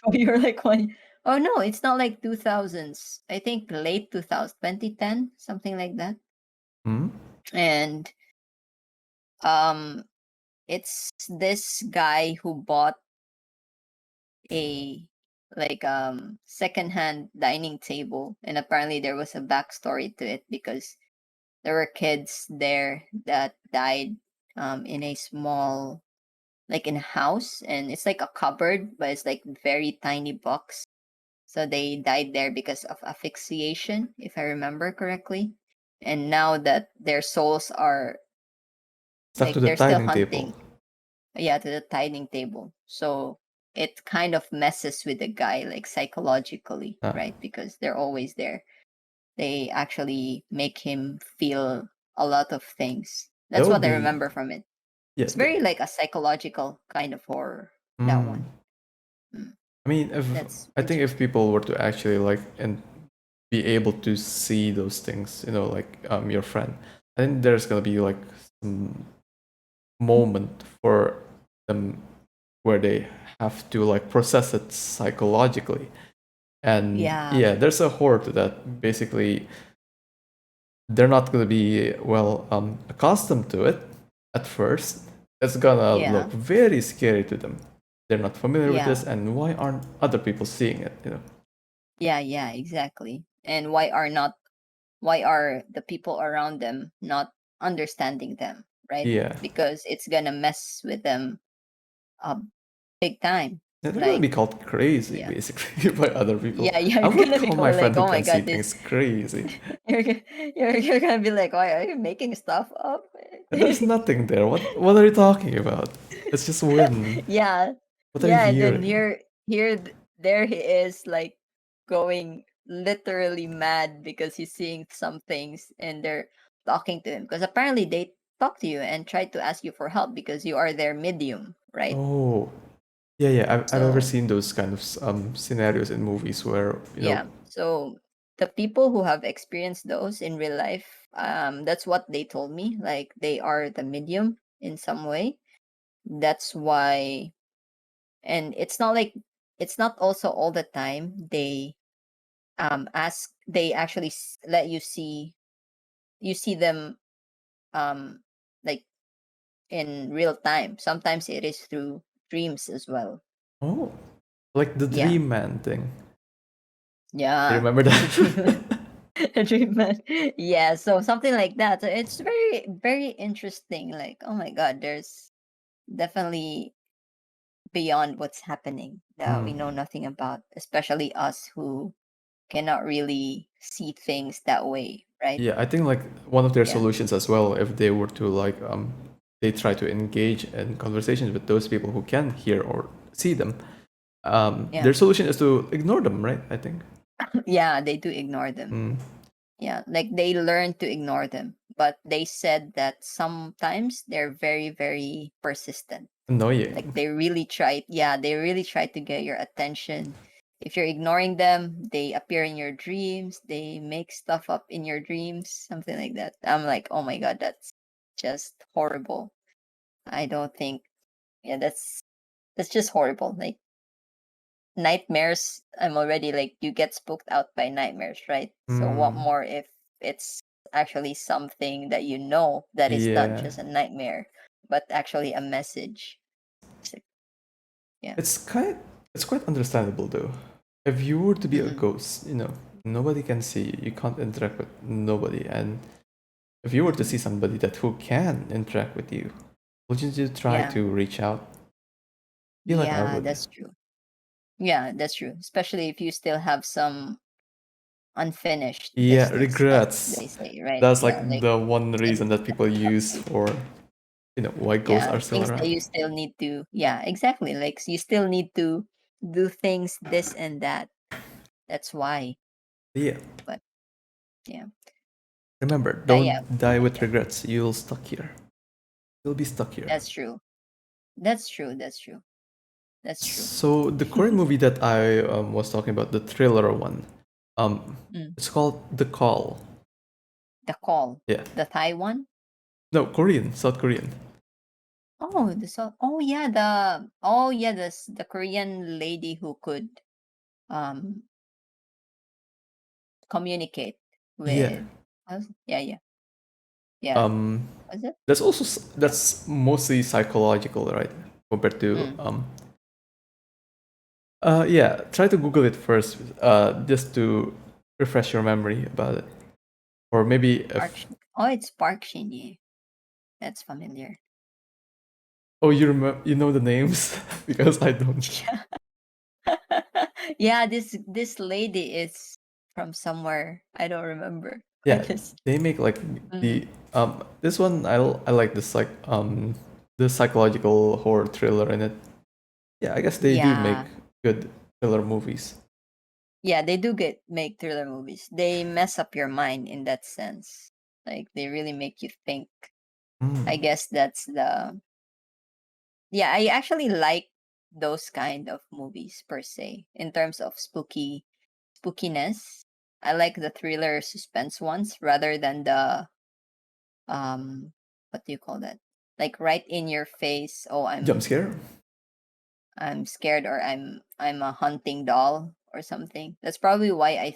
Oh, you're like one. Oh, no, it's not like 2000s. I think late 2000, 2010, something like that. Hmm? And um, it's this guy who bought a secondhand dining table, and apparently there was a backstory to it because there were kids there that died in a small, like in a house, and it's like a cupboard but it's like very tiny box. So they died there because of asphyxiation, if I remember correctly. And now that their souls are Stuck to like the they're still dining table. hunting, yeah, to the dining table. So it kind of messes with the guy like psychologically, Ah, right? Because they're always there. They actually make him feel a lot of things. that That's would what I be remember from it. yeah. It's very like a psychological kind of horror. That Mm. one. Mm, I mean, if that's I think if interesting. people were to actually like and be able to see those things, like your friend, I think there's gonna be like some moment for them where they have to like process it psychologically. And Yeah, yeah, there's a horror to that. Basically, they're not going to be well accustomed to it at first. It's gonna yeah, look very scary to them. They're not familiar with this, yeah, and why aren't other people seeing it? yeah, exactly. And why are the people around them not understanding them, right? Yeah, Because it's gonna mess with them big time. they're gonna Like, be called crazy yeah, basically by other people. yeah, I you're would gonna be call my going friend like, who oh my can see god, this. things crazy. You're gonna be like, why are you making stuff up? There's nothing there. What are you talking about? It's just wind. Yeah, What are you yeah, and then hearing? there he is, like going literally mad because he's seeing some things, and they're talking to him because apparently they talk to you and try to ask you for help because you are their medium, right? Oh, yeah, yeah. I've ever So seen those kind of scenarios in movies where yeah, so the people who have experienced those in real life, that's what they told me. Like they are the medium in some way. That's why, and it's not also all the time they ask. They actually let you see them um like in real time. Sometimes it is through dreams as well. oh, like the Yeah, Dream Man thing. You yeah, remember the dream. that? A dream man. Yeah, so something like that. So it's very, very interesting. Like, oh my god, there's definitely beyond what's happening that we Mm. know nothing about, especially us who cannot really see things that way, right? Yeah, I think like one of their Yeah, solutions as well, if they were to like they try to engage in conversations with those people who can hear or see them. yeah, Their solution is to ignore them, right? I think. yeah. They do ignore them. Mm. Yeah, like they learn to ignore them, but they said that sometimes they're very, very persistent. Like Annoying. they really try, yeah, they really try to get your attention, if you're ignoring them, they appear in your dreams, they make stuff up in your dreams, something like that. I'm like, oh my god, that's just horrible. I don't think, yeah, that's just horrible. Like nightmares, I'm already like, you get spooked out by nightmares, right? So what Mm, more if it's actually something that you know that is not yeah. just a nightmare, but actually a message. It's like, yeah. It's kind it's quite understandable though. If you were to be a Mm-mm. ghost, nobody can see you. You can't interact with nobody. And if you were to see somebody that who can interact with you, wouldn't you try Yeah. to reach out? Feel like I Yeah, would. that's true. Yeah, that's true. Especially if you still have some unfinished Yeah, business, as they regrets. say, right? That's Yeah, like like the one things, reason that people use for, why ghosts yeah, are still things that around. you still need to, yeah, exactly. Like you still need to do things, this and that. That's why. Yeah. But yeah, Remember, yeah, don't die with yeah, regrets. You'll stuck here. You'll be stuck here. that's true. That's true. That's true. That's true. So the Korean movie that I was talking about, the thriller one, Mm. it's called The Call. The call, Yeah. the Thai one. No, Korean, South Korean. Oh, the Korean lady who could um communicate Yeah. with us. Yeah, yeah, yeah. Um, Was it? Yeah. that's mostly psychological, right? Compared to Mm. yeah. Try to Google it first, just to refresh your memory about it, or maybe Park. if Oh, it's Park Shin. That's familiar. oh you know the names because I don't. Yeah, this lady is from somewhere. I don't remember. I Yeah, just. they make like Mm. the this one I like this like the psychological horror thriller in it. Yeah, I guess they do make Yeah, good thriller movies. yeah. They do get make thriller movies. They mess up your mind in that sense. Like they really make you think. I Mm. guess that's the. Yeah, I actually like those kind of movies per se in terms of spookiness. I like the thriller suspense ones rather than the what do you call that? Like right in your face, oh Jump scare? I'm scared or I'm a hunting doll or something. That's probably why I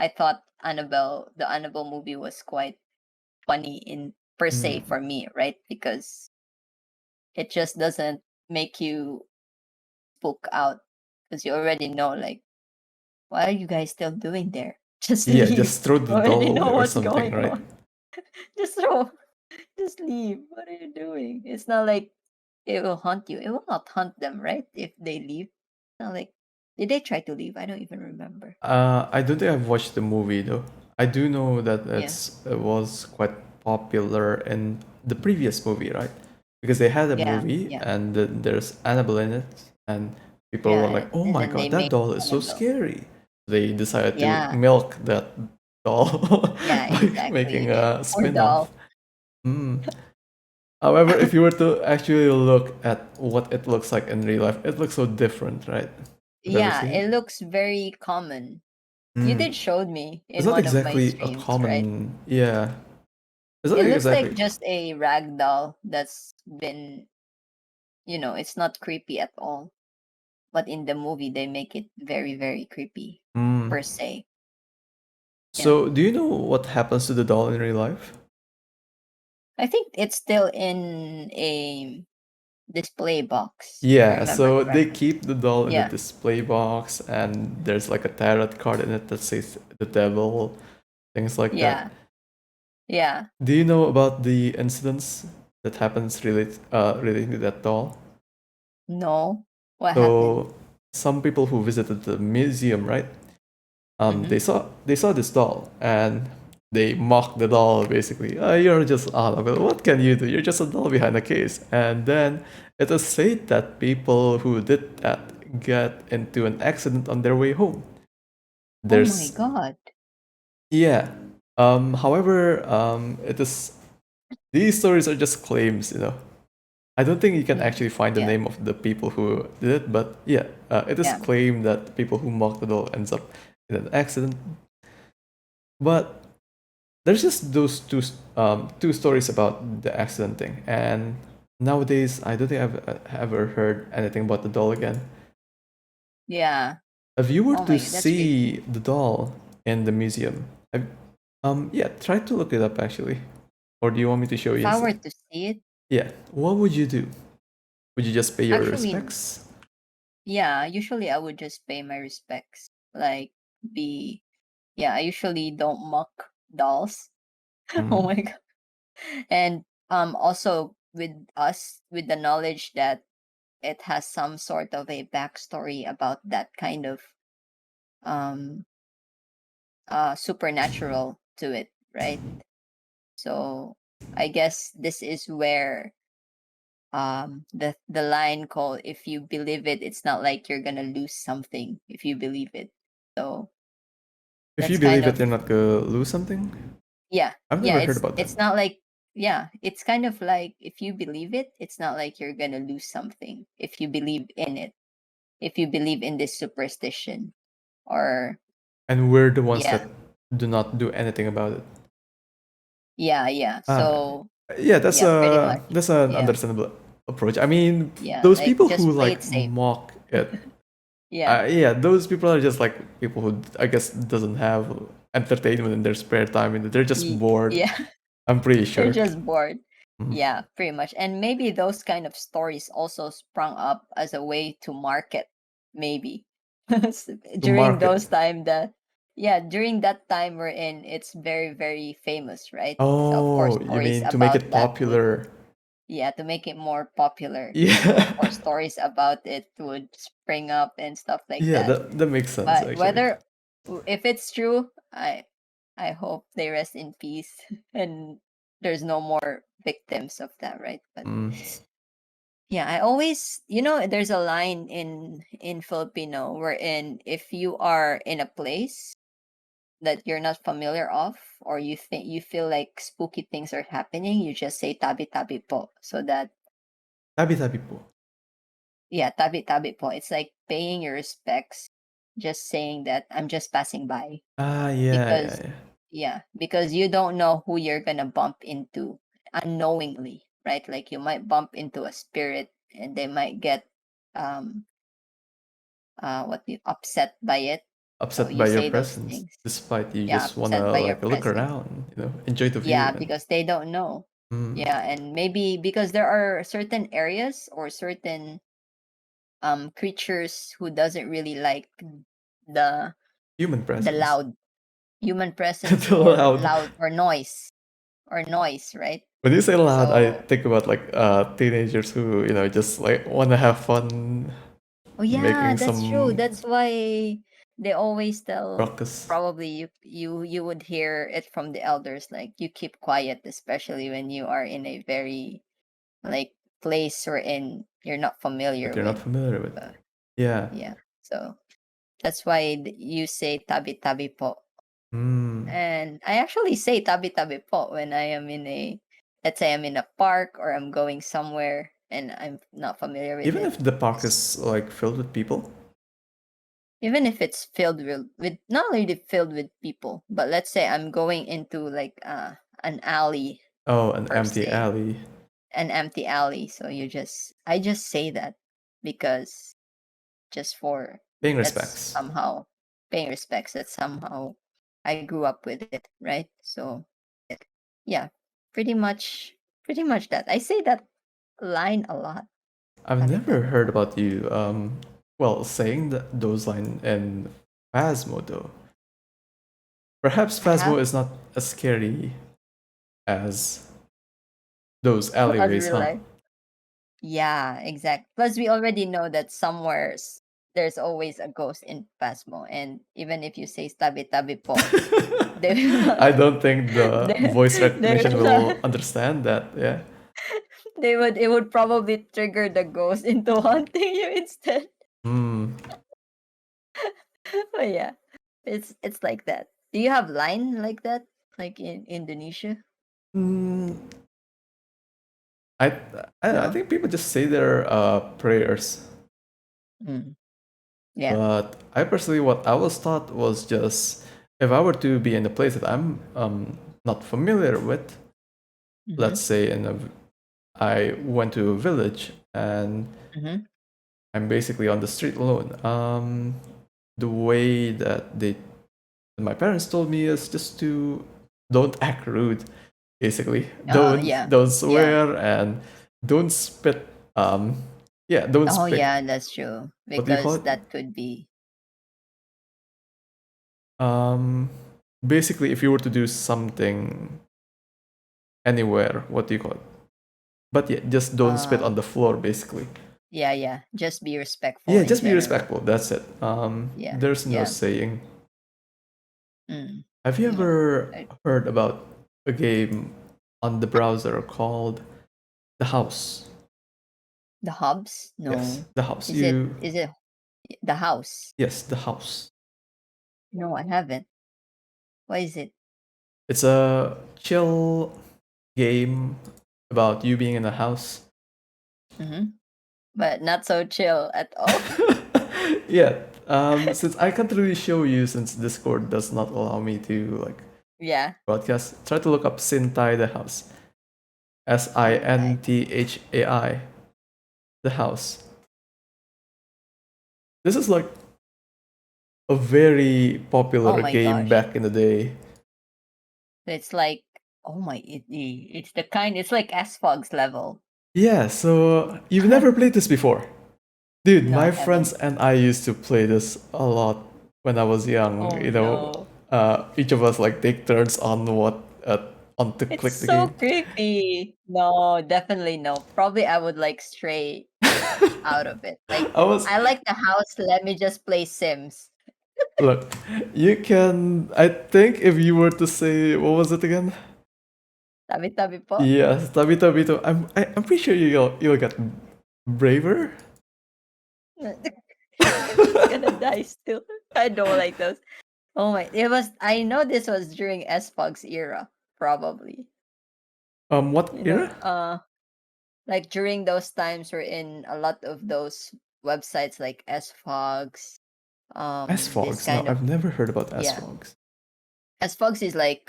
thought the Annabelle movie was quite funny in per se Mm. for me, right? Because it just doesn't make you spook out because you already know like what are you guys still doing there? Just Yeah, leave. just throw You the doll already away know or what's something, going right? on. Just throw. Just leave. What are you doing? It's not like it will hunt you. It will not hunt them, right? If they leave. It's not like did they try to leave? I don't even remember. I don't think I've watched the movie though. I do know that Yeah. it was quite popular in the previous movie, right? Because they had a Yeah. movie Yeah. and then there's Annabelle in it, and people Yeah. were like, "Oh And my then they god, that make doll is so Annabelle. scary!" They decided to Yeah. milk that doll Yeah, by exactly. making a Poor spin-off. doll. Mm. However, if you were to actually look at what it looks like in real life, it looks so different, right? Have you ever Yeah, seen it? it looks very common. You Mm. did showed me It's in not one of my exactly a streams, right? common, yeah. It's not It looks like exactly. just a rag doll that's been, it's not creepy at all. But in the movie, they make it very, very creepy, Mm. per se. Yeah. So, do you know what happens to the doll in real life? I think it's still in a display box, if I Yeah, remember so they correctly. keep the doll in the Yeah. display box, and there's like a tarot card in it that says the devil, things like that. Yeah. Yeah. Do you know about the incidents that happens relating to that doll? No. What happened? So, some people who visited the museum, right? Mm-hmm. They saw this doll and they mocked the doll basically. You're just Annabelle. What can you do? You're just a doll behind a case. And then it is said that people who did that get into an accident on their way home. Oh my There's God. yeah. However, it is these stories are just claims. I don't think you can Mm. actually find the Yeah. name of the people who did it, but yeah, It is Yeah. claimed that people who mock the doll ends up in an accident, but there's just those two stories about the accident thing, and nowadays I don't think I've ever heard anything about the doll again. Yeah. If you were Oh to my god, that's see creepy. the doll in the museum, yeah, try to look it up actually. Or do you want me to show you If I instead? were to see it, Yeah, what would you do? Would you just pay your actually, respects? yeah, usually I would just pay my respects. Like, be, yeah, I usually don't mock dolls. Oh Mm. my god. And also with us, with the knowledge that it has some sort of a backstory about that kind of um supernatural to it, right? So I guess this is where the line called, if you believe it, it's not like you're gonna lose something if you believe it. So If you that's kind believe it, of, you're not gonna lose something? yeah, I've yeah, never heard about that. it's not like, yeah, it's kind of like, if you believe it, it's not like you're gonna lose something if you believe in it, if you believe in this superstition, or And we're the ones yeah, that do not do anything about it. yeah, Ah, so yeah, yeah, pretty much, that's an yeah, understandable approach. I mean, yeah, those like people who just play it like safe. mock it, Yeah, yeah, those people are just like people who I guess doesn't have entertainment in their spare time, and they're just bored. yeah. I'm pretty They're sure. just bored. Mhm. Yeah, pretty much. And maybe those kind of stories also sprung up as a way to market, maybe. To During those market. time that, yeah, during that time we're in, it's very, very famous, right? So of course Oh, you stories mean to make about it that would, popular? yeah, to make it more popular. So of Yeah, course stories about it would spring up and stuff like yeah, that. that makes sense But actually. whether, if it's true, I hope they rest in peace and there's no more victims of that, right? But Mm. yeah, I always, there's a line in Filipino wherein, if you are in a place that you're not familiar of, or you think you feel like spooky things are happening, you just say tabi tabi po, so that, Tabi-tabi po. yeah, tabi tabi po, it's like paying your respects, just saying that I'm just passing by. Ah, yeah, yeah, Because, yeah. yeah, because you don't know who you're gonna bump into unknowingly, right? Like you might bump into a spirit and they might get um what you upset by it. So Upset you by your say those presence, things. despite you Yeah, just upset wanna by your like look presence. around, enjoy the view Yeah, and because they don't know. mm, Yeah, and maybe because there are certain areas or certain creatures who doesn't really like the human the presence. loud human presence, The or loud. loud, or noise, right? When you say loud, I So, think about like teenagers who just like wanna have fun oh yeah, making that's true. some That's why they always tell, ruckus. probably you would hear it from the elders, like you keep quiet, especially when you are in a very, like, place or in you're not That familiar you're not with. familiar with. Uh, Yeah. yeah. So that's why you say tabi tabi po. Mm. And I actually say tabi tabi po when I am in a, let's say I'm in a park or I'm going somewhere and I'm not familiar with Even it. if the park is like filled with people. Even if it's filled with not really filled with people, but let's say I'm going into like an alley, Oh, an per empty se, alley. an empty alley. So I just say that because, just for, Paying that's respects. somehow paying respects, that somehow I grew up with it, right? So yeah, pretty much that. I say that line a lot. I've Tabi never tabi heard po. about you well saying those lines in Phasmo though. Perhaps I Phasmo have is not as scary as those as alleyways, real huh? life. Yeah, exact. Plus, we already know that somewhere there's always a ghost in Pasmo, and even if you say tabi tabi po, they will not. I don't think the voice They recognition will not. will understand that. Yeah. They would. It would probably trigger the ghost into haunting you instead. Hmm. But yeah, it's like that. Do you have line like that, like in Indonesia? Mm, I I No. think people just say their prayers. Mm. Yeah. But I personally, what I was taught was just if I were to be in a place that I'm not familiar with, Mm-hmm. let's say I went to a village and Mm-hmm. I'm basically on the street alone. The way that my parents told me is just to don't act rude, basically. Yeah. Don't Yeah. swear and don't spit. Yeah, don't Oh spit. yeah, that's true. What do you call Because it? that could be Um, basically, if you were to do something anywhere, what do you call it? But yeah, just don't spit on uh the floor, basically. yeah, yeah. Just be respectful Yeah, in just be general. respectful. That's it. Yeah. There's no Yeah. saying. Mm. Have you Yeah. ever I- heard about a game on the browser called The House? The hubs? Yes, No. The House. Is it You is it the house? yes, The House. No, I haven't. What is it? It's a chill game about you being in a house. Mm-hmm. But not so chill at all. Yeah. Since I can't really show you since Discord does not allow me to like Yeah. broadcast, try to look up Sintai the House. Hentai. Sinthai the House. This is like a very Oh popular my game gosh. back in the day. It's like, oh my, it's the kind, it's like S-Fog's level. Yeah, so you've never played this before. Dude, No, I my friends haven't. and I used to play this a lot when I was young. Oh no. Each of us like take turns on on to It's click the so game. creepy. No, definitely no. Probably I would like stray out of it. Like, I was I like the house, let me just play Sims. look. You can. I think if you were to say what was it again? Tabi-tabi po. Yes, Tabito Bito. I'm pretty sure you'll get braver. I'm just gonna die still. I don't like those. Oh my, it was, I know this was during S-Fog's era, probably. What You know, era? like during those times we're in a lot of those websites like sfogs, this S-Fogs. No, kind of, I've never heard about yeah, S-Fogs. sfogs is like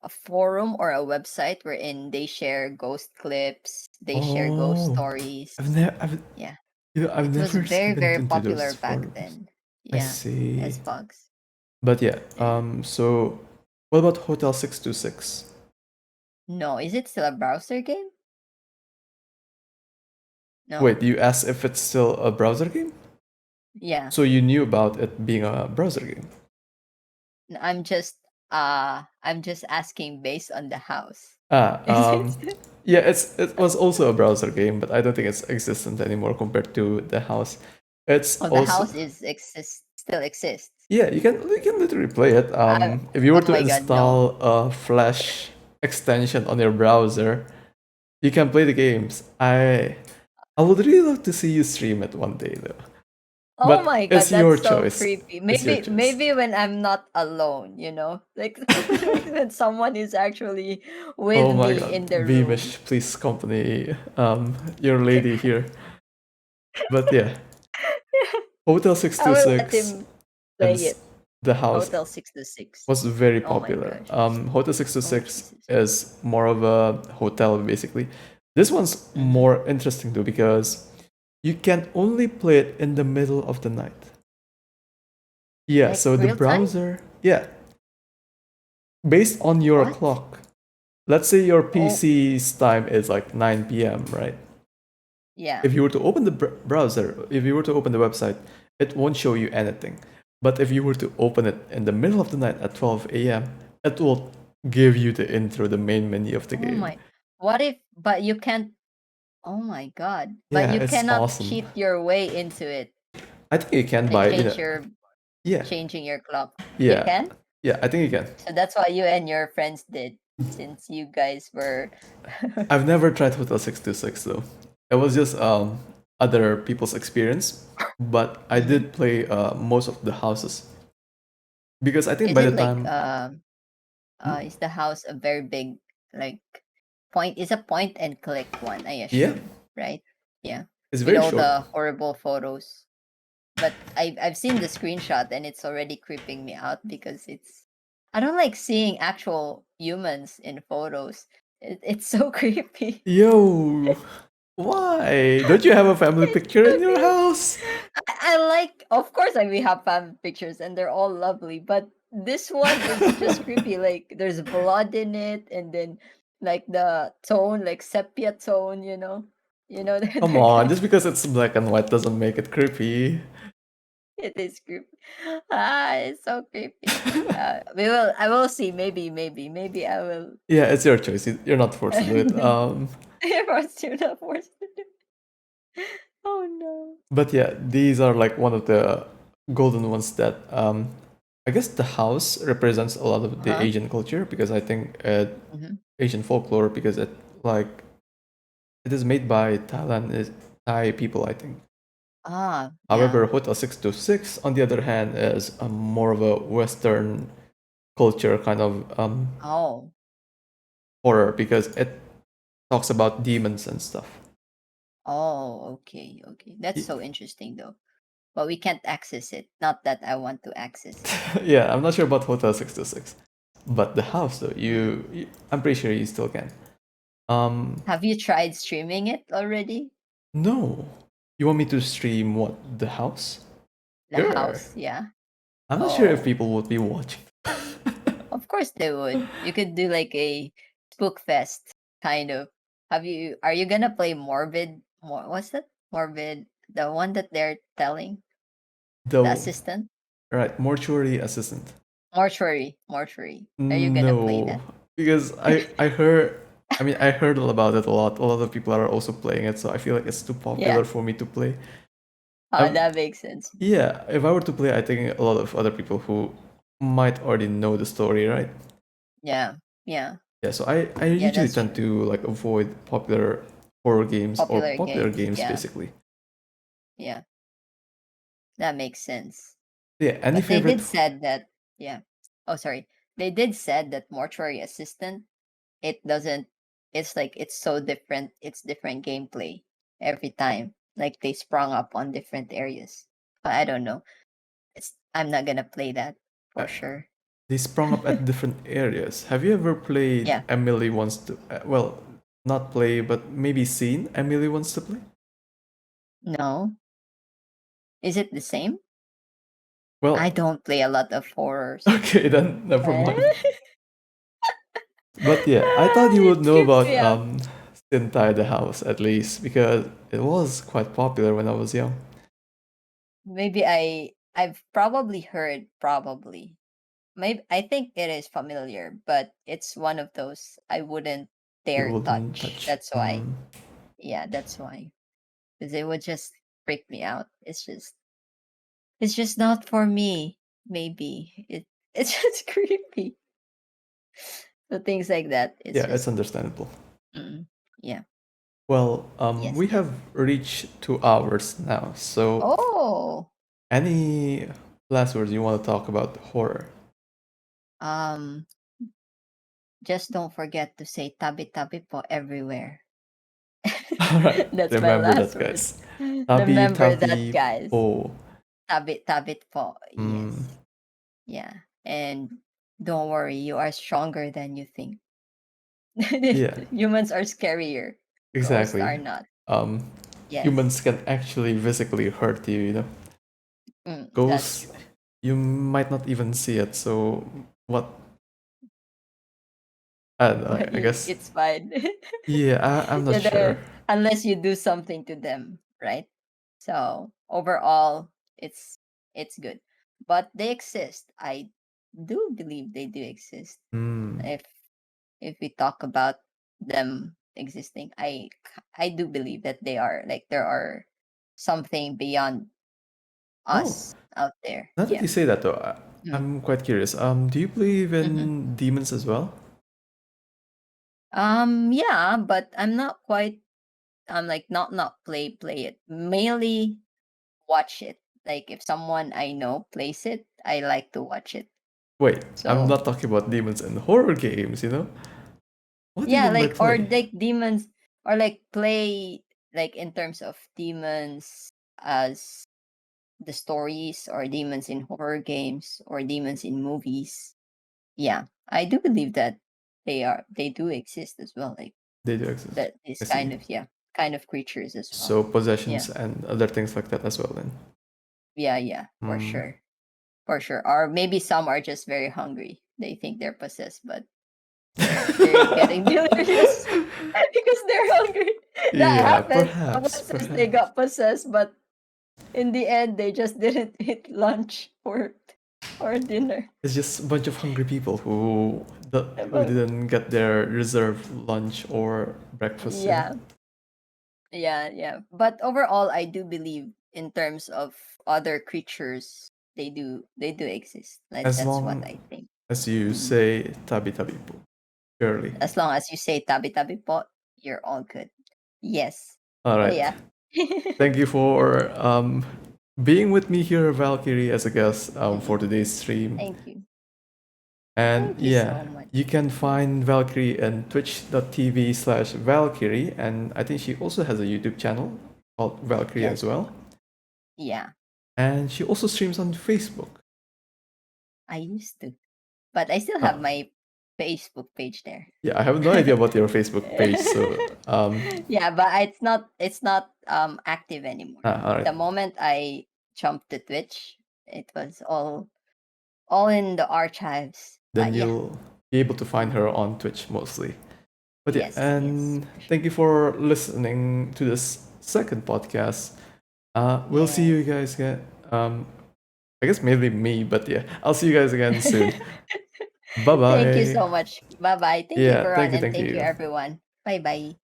a forum or a website wherein they share ghost clips, they share ghost Oh, stories. I've Yeah, I've it was never very been very into popular those back forums. then. I Yeah, see. sfogs. But yeah, Yeah. so what about Hotel 626? No, is it still a browser game? Wait, No. you asked if it's still a browser game? Yeah. So you knew about it being a browser game? I'm just asking based on the house. Ah, Is it still? yeah, it was also a browser game, but I don't think it's existent anymore compared to the house. It's Oh, the also house is exists still exists. yeah, you can literally play it. I, If you were oh to my god, no. install a Flash extension on your browser, you can play the games. I would really love to see you stream it one day though. Oh But my it's god, your that's so choice. creepy. It's your Maybe choice. maybe when I'm not alone, you know? Like, like when someone is actually with Oh my me god, in the room. Beamish, please accompany your lady here. But yeah, Hotel I will let 626 him and play it. the house Hotel 626. was very Oh my popular. gosh. Hotel Oh 626 Jesus. is more of a hotel basically. This one's Mm-hmm. more interesting though because you can only play it in the middle of the night. Yeah, Like so the real time? browser, yeah, based on your What? clock. Let's say your Oh PC's time is like 9 p.m., right? yeah. If you were to open the browser, if you were to open the website, it won't show you anything. But if you were to open it in the middle of the night at 12 a.m., it will give you the intro, the main menu of the Oh game. my. What if, but you can't, oh my god. But Yeah, you it's cannot awesome. cheat your way into it. I think you can Like buy, yeah, changing your clock. You yeah, can? yeah, I think you can. So that's what you and your friends did since you guys were I've never tried Hotel 626 though. It was just other people's experience, but I Mhm. did play most of the houses because I think Is by the it like time hmm? is the house a very big, like, point, is a point and click one, I Yeah, assume, right? Yeah. it's With very all short. the horrible photos. but I've seen the screenshot and it's already creeping me out because I don't like seeing actual humans in photos. It's so creepy. Yo, why? Don't you have a family It's picture so in your creepy. house? I like, of course, like we have family pictures and they're all lovely, but this one is just creepy. Like there's blood in it, and then like the tone, like sepia tone, Come they're on, kind just of, because it's black and white doesn't make it creepy. it is creepy. It's so creepy. I will see. Maybe I will. Yeah, it's your choice. You're not forced to do it. Forced to, not forced to do. Oh no. But yeah, these are like one of the golden ones that I guess the house represents a lot of the Huh? Asian culture because I think Hmm. Asian folklore because like it is made by Thai people, I think. Yeah. However, Hotel 626, on the other hand, is more of a Western culture kind of Oh. horror because it talks about demons and stuff. Oh, okay, okay. That's Y- so interesting though. But we can't access it. Not that I want to access it. yeah, I'm not sure about Hotel 626, but the house though, Mm. I'm pretty sure you still can. Um, Have you tried streaming it already? no. You want me to stream what? The house? The Sure. house, yeah. I'm not sure if Oh, people would be watching. of course they would. You could do like a spook fest kind of. Are you gonna play Morbid? What's that? Morbid, the one that they're telling, the Though, assistant? right, mortuary assistant. Mortuary. Are you gonna play No, that? because I heard. I mean, I heard all about it a lot. A lot of people are also playing it, so I feel like it's too Yeah. popular for me to play. I, That makes sense. yeah, if I were to play, I think a lot of other people who might already know the story, right? Yeah. Yeah. Yeah, so I Yeah, usually that's tend true. to like avoid popular horror games or Popular popular games. games Yeah. basically. Yeah. That makes sense. Yeah, any But they favorite? did said that, yeah. Oh, sorry. They did said that mortuary assistant, it doesn't, it's like, it's so different. It's different gameplay every time. Like they sprung up on different areas. But I don't know. I'm not gonna play that Uh, for sure. they sprung up at different areas. Have you ever played Yeah. Emily Wants to? Well, not play, but maybe seen Emily Wants to Play. No. Is it the same? I Well, don't play a lot of horrors. okay then, never mind. It But yeah, I thought you would know creeps about me out. Stintai the House at least because it was quite popular when I was young. Maybe I've probably heard, probably. Maybe I think it is familiar, but it's one of those I wouldn't You dare wouldn't touch. touch. That's why. Yeah, that's why. Because it would just freak me out. It's just not for me. Maybe it's just creepy. So things like that. It's Yeah, it's just understandable. mm, yeah. Well, Yes, we yes. have reached 2 hours now. So, Oh, any last words you want to talk about horror? um, just don't forget to say tabi tabi po everywhere. All right, That's my remember last that, word. guys. Tabi Remember that, tabi guys. po. Tabit po. Mm, Yes. Yeah. And don't worry, you are stronger than you think. yeah, Humans are scarier. Ghosts exactly. are not. Um, Yes. humans can actually physically hurt you. That's Ghosts, true. you might not even see it. So what? I don't know. But I guess. it's fine. Yeah, I'm not Yeah, sure. unless you do something to them, right? So overall, it's good. But they exist. I do believe they do exist. Hmm. If we talk about them existing, I do believe that they are, like, there are something beyond Oh, us out there. now that Yeah. you say that though, Mm. I'm quite curious. Do you believe Hmm. in demons as well? Yeah, but I'm not quite. I'm like, not play it. Mainly watch it. Like if someone I know plays it, I like to watch it. Wait, I'm So not talking about demons in horror games. What do you yeah, mean by like, or play? like demons, or like play, like in terms of demons as the stories or demons in horror games or demons in movies. Yeah, I do believe that they do exist as well. Like They do exist. that this I see. kind of creatures as well. So Yeah. possessions and other things like that as well then. Yeah, yeah, for Hmm. sure. For sure. Or maybe some are just very hungry. They think they're possessed, but they're getting delirious because they're hungry. That Yeah, happened. perhaps, Someone says they perhaps. got possessed, but in the end they just didn't eat lunch or dinner. It's just a bunch of hungry people who But didn't get their reserved lunch or breakfast, you know. yeah, yeah, yeah. But overall I do believe in terms of other creatures, they do exist. Like As that's what long I think. as you Mhm. say tabi tabi po, purely. As long as you say tabi tabi po, you're all good. Yes. All So right. yeah. Thank you for being with me here, Valkyrie, as a guest for today's stream. Thank you. And Thank you yeah, so much. you can find Valkyrie on twitch.tv/Valkyrie. And I think she also has a YouTube channel called Valkyrie Yes. as well. Yeah. And she also streams on Facebook. I used to. But I still have Ah, my Facebook page there. yeah, I have no idea about your Facebook page. So, Yeah, but it's not active anymore. all right. The moment I jumped to Twitch, it was all in the archives. Then But yeah. you'll be able to find her on Twitch mostly. But yeah, Yes, yes, and for sure. thank you for listening to this second podcast. We'll see Yes. you guys again. I guess maybe me, but yeah, I'll see you guys again soon. Bye Thank you bye. so much. Bye bye. Thank you, Yeah, Kuron, and thank thank you, you. everyone. Bye bye.